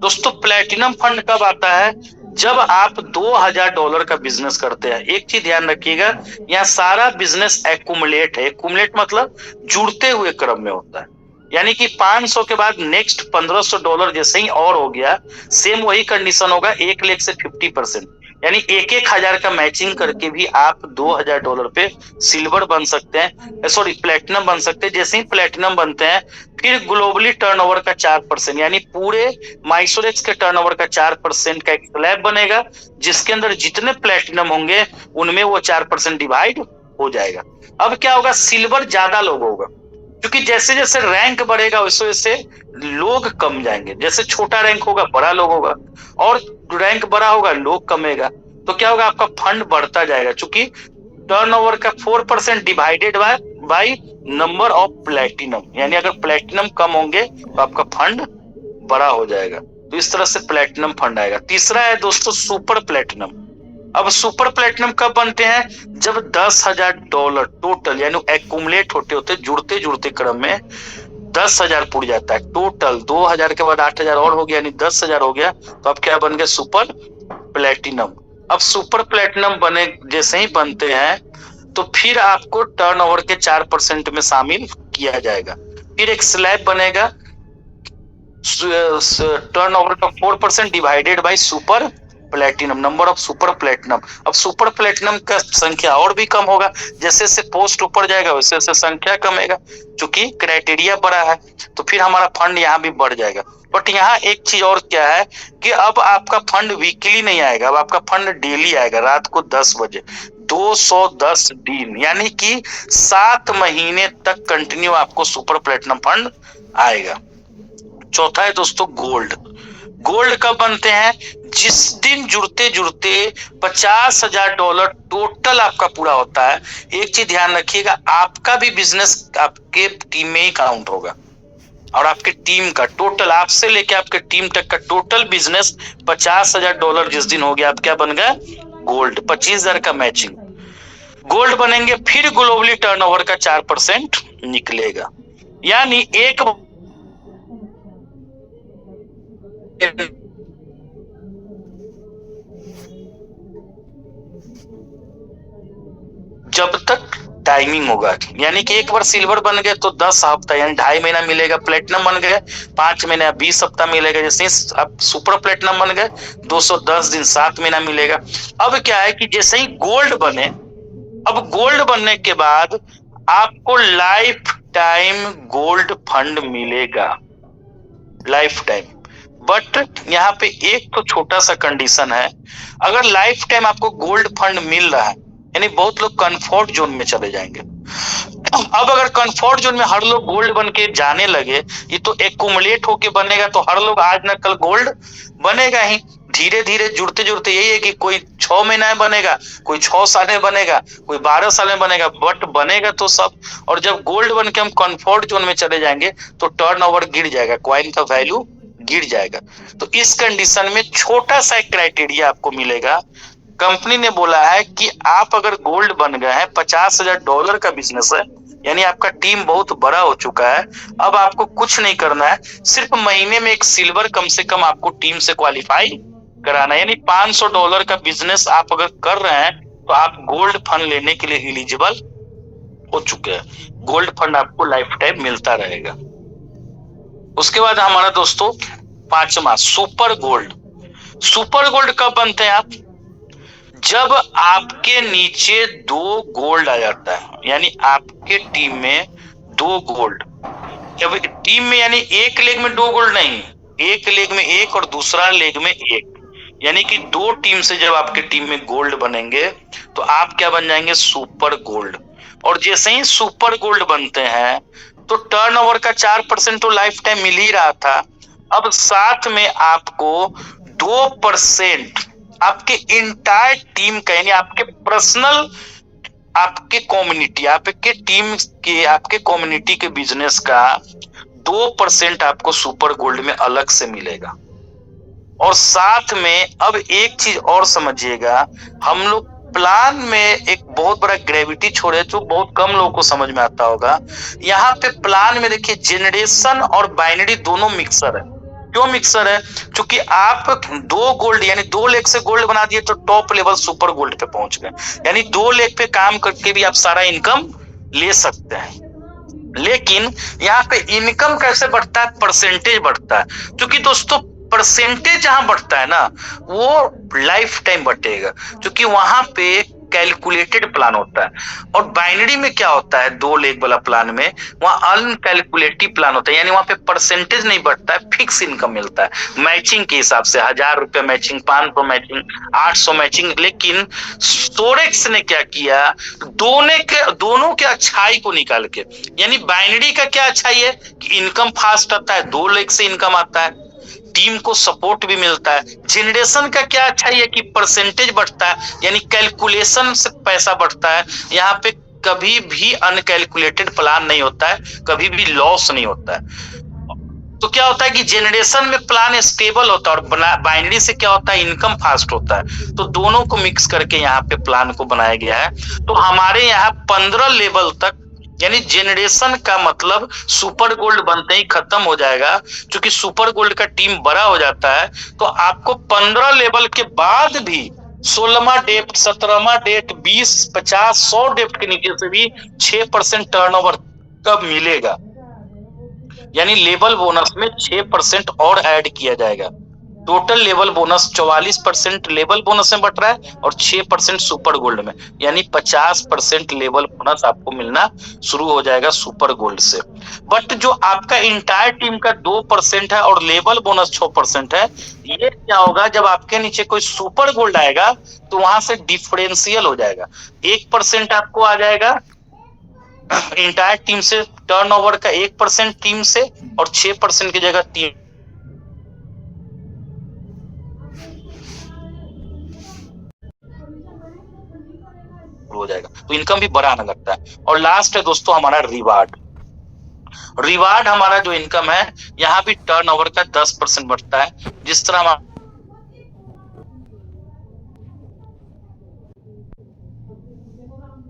दोस्तों प्लेटिनम फंड कब आता है? जब आप $2000 का बिजनेस करते हैं। एक चीज ध्यान रखिएगा, यहाँ सारा बिजनेस एक्यूमुलेट है। एक्यूमुलेट मतलब जुड़ते हुए क्रम में होता है। यानी कि 500 के बाद नेक्स्ट $1500 जैसे ही और हो गया, सेम वही कंडीशन होगा 1 लाख से 50%, यानी 1,000 का मैचिंग करके भी आप $2000 पे सिल्वर बन सकते हैं, सॉरी प्लेटिनम बन सकते हैं। जैसे ही प्लेटिनम बनते हैं फिर ग्लोबली टर्नओवर का 4%, यानी पूरे माइसोरेक्स के टर्नओवर का 4% का एक स्लैब बनेगा, जिसके अंदर जितने प्लेटिनम होंगे उनमें वो 4% डिवाइड हो जाएगा। अब क्या होगा? सिल्वर ज्यादा लोग होगा, क्योंकि जैसे जैसे रैंक बढ़ेगा वैसे वैसे लोग कम जाएंगे। जैसे छोटा रैंक होगा बड़ा लोग होगा, और रैंक बड़ा होगा लोग कमेगा, तो क्या होगा? आपका फंड बढ़ता जाएगा। चूंकि टर्नओवर का 4% divided by number of platinum, यानी अगर प्लेटिनम कम होंगे तो आपका फंड बड़ा हो जाएगा। तो इस तरह से प्लेटिनम फंड आएगा। तीसरा है दोस्तों सुपर प्लेटिनम। अब सुपर प्लेटिनम कब बनते हैं? जब $10,000 टोटल, यानी एक्यूमुलेट होते होते जुड़ते जुड़ते क्रम में 10,000 पुड़ जाता है टोटल। 2000 के बाद 8,000 और हो गया, यानी 10,000 हो गया, तो अब क्या बन गया? Super platinum. अब सुपर प्लेटिनम बने, जैसे ही बनते हैं तो फिर आपको टर्नओवर के 4% में शामिल किया जाएगा। फिर एक स्लैब बनेगा, टर्नओवर का 4% divided by super platinum, number of super platinum. अब सुपर प्लेटिनम का संख्या और भी कम होगा, जैसे जैसे पोस्ट ऊपर जाएगा वैसे वैसे संख्या कमेगा, क्योंकि क्राइटेरिया बड़ा है, तो फिर हमारा फंड यहाँ भी बढ़ जाएगा। बट यहाँ एक चीज और क्या है कि अब आपका फंड वीकली नहीं आएगा, अब आपका फंड डेली आएगा रात को 10 बजे, 210 दिन, यानी कि 7 महीने तक कंटिन्यू आपको सुपर प्लेटिनम फंड आएगा। चौथा है दोस्तों गोल्ड। गोल्ड कब बनते हैं? जिस दिन जुड़ते जुड़ते $50,000 टोटल आपका पूरा होता है। एक चीज ध्यान रखिएगा, आपका भी बिजनेस आपके टीम में ही काउंट होगा, और आपके टीम का टोटल, आपसे लेके आपके टीम तक का टोटल बिजनेस $50,000 जिस दिन हो गया, आप क्या बन गए? गोल्ड। 25,000 का मैचिंग गोल्ड बनेंगे, फिर ग्लोबली टर्नओवर का 4% निकलेगा। यानी एक जब तक टाइमिंग होगा, यानी कि एक बार सिल्वर बन गए तो 10 हफ्ता यानी 2.5 महीना मिलेगा। प्लेटिनम बन गए 5 महीना 20 हफ्ता मिलेगा। जैसे आप सुपर प्लेटिनम बन गए 210 दिन 7 महीना मिलेगा। अब क्या है कि जैसे ही गोल्ड बने, अब गोल्ड बनने के बाद आपको लाइफ टाइम गोल्ड फंड मिलेगा, लाइफ टाइम। बट यहाँ पे एक तो छोटा सा कंडीशन है, अगर लाइफ टाइम आपको गोल्ड फंड मिल रहा है, यानी बहुत लोग कंफर्ट जोन में चले जाएंगे। अब अगर कंफर्ट जोन में हर लोग गोल्ड बन के जाने लगे, ये तो एक्यूमुलेट होके बनेगा, तो हर लोग आज न कल गोल्ड बनेगा ही। धीरे धीरे जुड़ते जुड़ते यही है कि कोई 6 महीना में बनेगा, कोई 6 साल में बनेगा, कोई 12 साल में बनेगा, बट बनेगा तो सब। और जब गोल्ड बन के हम कंफर्ट जोन में चले जाएंगे तो टर्नओवर गिर जाएगा, कॉइन का वैल्यू गिर जाएगा। तो इस कंडीशन में छोटा सा एक क्राइटेरिया आपको मिलेगा। कंपनी ने बोला है कि आप अगर गोल्ड बन गए हैं, $50,000 का बिजनेस है, यानी आपका टीम बहुत बड़ा हो चुका है, अब आपको कुछ नहीं करना है, सिर्फ महीने में एक सिल्वर कम से कम आपको टीम से क्वालिफाई कराना है। यानी $500 का बिजनेस आप अगर कर रहे हैं तो आप गोल्ड फंड लेने के लिए एलिजिबल हो चुके हैं। गोल्ड फंड आपको लाइफ टाइम मिलता रहेगा। उसके बाद हमारा दोस्तों 5वां सुपर गोल्ड। सुपर गोल्ड कब बनते हैं आप? जब आपके नीचे 2 गोल्ड आ जाता है, यानी आपके टीम में 2 गोल्ड। जब टीम में, यानी एक लेग में 2 गोल्ड नहीं, एक लेग में 1 और दूसरा लेग में 1, यानी कि 2 टीम से जब आपके टीम में गोल्ड बनेंगे तो आप क्या बन जाएंगे, सुपर गोल्ड। और जैसे ही सुपर गोल्ड बनते हैं तो टर्नओवर का 4% तो लाइफ टाइम मिल ही रहा था, अब साथ में आपको 2% आपके इंटायर टीम का, यानी आपके पर्सनल, आपके कम्युनिटी, आपके टीम के, आपके कम्युनिटी के बिजनेस का 2% आपको सुपर गोल्ड में अलग से मिलेगा। और साथ में अब एक चीज और समझिएगा, हम लोग प्लान में एक बहुत बड़ा ग्रेविटी छोड़े जो बहुत कम लोगों को समझ में आता होगा। यहाँ पे प्लान में देखिए जेनरेशन और बाइनरी दोनों मिक्सर है। क्यों मिक्सर है? क्योंकि आप 2 गोल्ड यानी 2 लेग से गोल्ड बना दिए तो टॉप लेवल सुपर गोल्ड पे पहुंच गए, यानी 2 लेग पे काम करके भी आप सारा इनकम ले सकते हैं। लेकिन यहाँ पे इनकम कैसे बढ़ता है? परसेंटेज बढ़ता है। क्योंकि दोस्तों परसेंटेज जहां बढ़ता है ना वो लाइफ टाइम बढ़ेगा, क्योंकि वहां पे कैलकुलेटेड प्लान होता है। और बाइनरी में क्या होता है, 2 लेग वाला प्लान में वहां अनकैलकुलेटिव प्लान होता है, यानी वहां पे परसेंटेज नहीं बढ़ता है, फिक्स इनकम मिलता है मैचिंग के हिसाब से, 1000 रुपये मैचिंग, 500 मैचिंग, 800 मैचिंग। लेकिन सोरेक्स ने क्या किया, दोनों के अच्छाई को निकाल के, यानी बाइनरी का क्या अच्छाई है कि इनकम फास्ट आता है, 2 लेग से इनकम आता है, टीम को सपोर्ट भी मिलता है। जनरेशन का क्या अच्छाई है कि परसेंटेज बढ़ता है, यानी कैलकुलेशन से पैसा बढ़ता है। यहाँ पे कभी भी अनकैलकुलेटेड प्लान नहीं होता है, कभी भी लॉस नहीं होता है। तो क्या होता है कि जनरेशन में प्लान स्टेबल होता है और बाइनरी से क्या होता है, इनकम फास्ट होता है। तो दोनों को मिक्स करके यहाँ पे प्लान को बनाया गया है। तो हमारे यहाँ 15 लेवल तक, यानी जनरेशन का मतलब सुपर गोल्ड बनते ही खत्म हो जाएगा, क्योंकि सुपर गोल्ड का टीम बड़ा हो जाता है। तो आपको 15 लेवल के बाद भी 16वां डेप्ट, 17वां डेप्ट, 20, 50, 100 डेप्ट के नीचे से भी 6% टर्नओवर कब मिलेगा, यानी लेवल बोनस में 6% और ऐड किया जाएगा। Total level bonus 44% level bonus में बट रहा है और 6% सुपर गोल्ड में, यानी 50% लेवल बोनस आपको मिलना शुरू हो जाएगा सुपर गोल्ड से। बट जो आपका इंटायर टीम का 2% है और लेवल बोनस 6% है, ये क्या होगा, जब आपके नीचे कोई सुपर गोल्ड आएगा तो वहां से डिफरेंशियल हो जाएगा, 1% आपको आ जाएगा इंटायर टीम से, टर्नओवर का 1% टीम से, और 6% की जगह 3 हो जाएगा। तो इनकम भी बड़ा आने लगता है। और लास्ट है दोस्तों हमारा रिवार्ड। रिवार्ड हमारा जो इनकम है, यहाँ भी टर्नओवर का 10% बढ़ता है। जिस तरह हम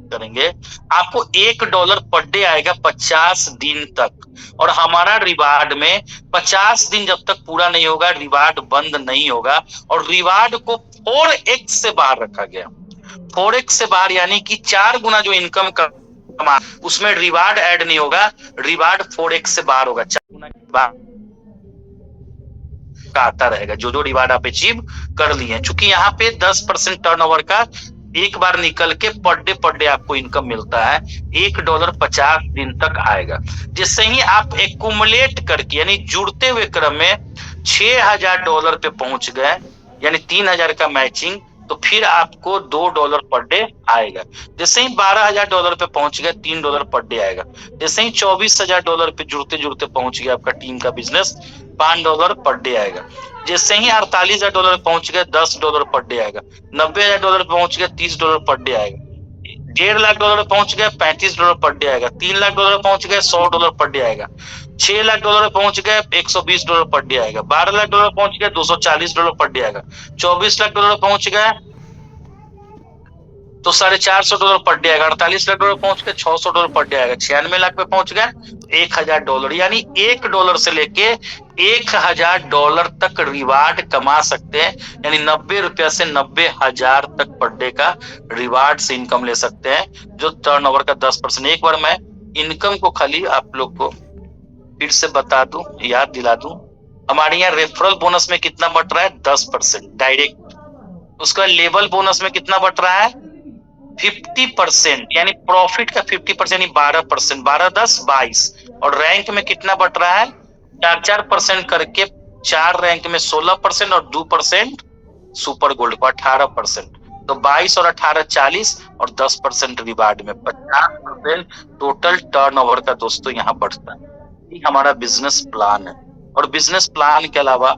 करेंगे, आपको $1 पर डे आएगा 50 दिन तक। और हमारा रिवार्ड में 50 दिन जब तक पूरा नहीं होगा रिवार्ड बंद नहीं होगा। और रिवार्ड को 4x से बाहर रखा गया। 4x से बाहर यानी कि 4 गुना जो इनकम कमा, उसमें रिवार्ड ऐड नहीं होगा, रिवार्ड 4x से बाहर होगा, 4 गुना की बाहर का आता रहेगा जो जो रिवार्ड आप अचीव कर लिए। चूंकि यहाँ पे 10% टर्नओवर का एक बार निकल के पर डे आपको इनकम मिलता है, $1 50 दिन तक आएगा। जिससे ही आप एक्यूमुलेट करके, यानी जुड़ते हुए क्रम में $6000 पे पहुंच गए, यानी 3000 का मैचिंग, तो फिर आपको $2 पर डे आएगा। जैसे ही $12000 पे पहुंच गए, $3 पर डे आएगा। जैसे ही $24000 पे जुड़ते जुड़ते पहुंच गया आपका टीम का बिजनेस, $5 पर डे आएगा। जैसे ही $48000 पहुंच गए, $10 पर डे आएगा। $90000 पहुंच गए, $30 पर डे आएगा। $1.5 लाख पहुंच गए, $35 पर डे आएगा। $3 लाख पहुंच गए, $100 पर डे आएगा। $6 लाख पहुंच गए, $120 पर डे आएगा। $12 लाख पहुंच गए, $240 पर डे आएगा। $24 लाख पहुंच गए तो $450 पर डे आएगा। $48 लाख पहुंच गए, $600 पर डे आएगा। 96 लाख पे पहुंच गए, $1000, यानी $1 से लेके $1000 तक रिवार्ड कमा सकते हैं। यानी 90 रुपया से 90,000 तक पर डे का रिवार्ड से इनकम ले सकते हैं, जो टर्नओवर का 10%। एक बार मैं इनकम को खाली आप लोग को फिर से बता दूं, याद दिला दूं। हमारे यहाँ रेफरल बोनस में कितना बट रहा है, 10% डायरेक्ट। उसका लेवल बोनस में कितना बट रहा है, 50%, यानी प्रॉफिट का 50%, यानी 12%, 12 10 22। और रैंक में कितना बट रहा है, 4% करके 4 रैंक में 16% और 2% सुपर गोल्ड को 18%। तो 22 और 18 40 और 10% रिवार्ड में 50% टोटल टर्नओवर का दोस्तों यहाँ बढ़ता है। ये हमारा बिजनेस प्लान है। और बिजनेस प्लान के अलावा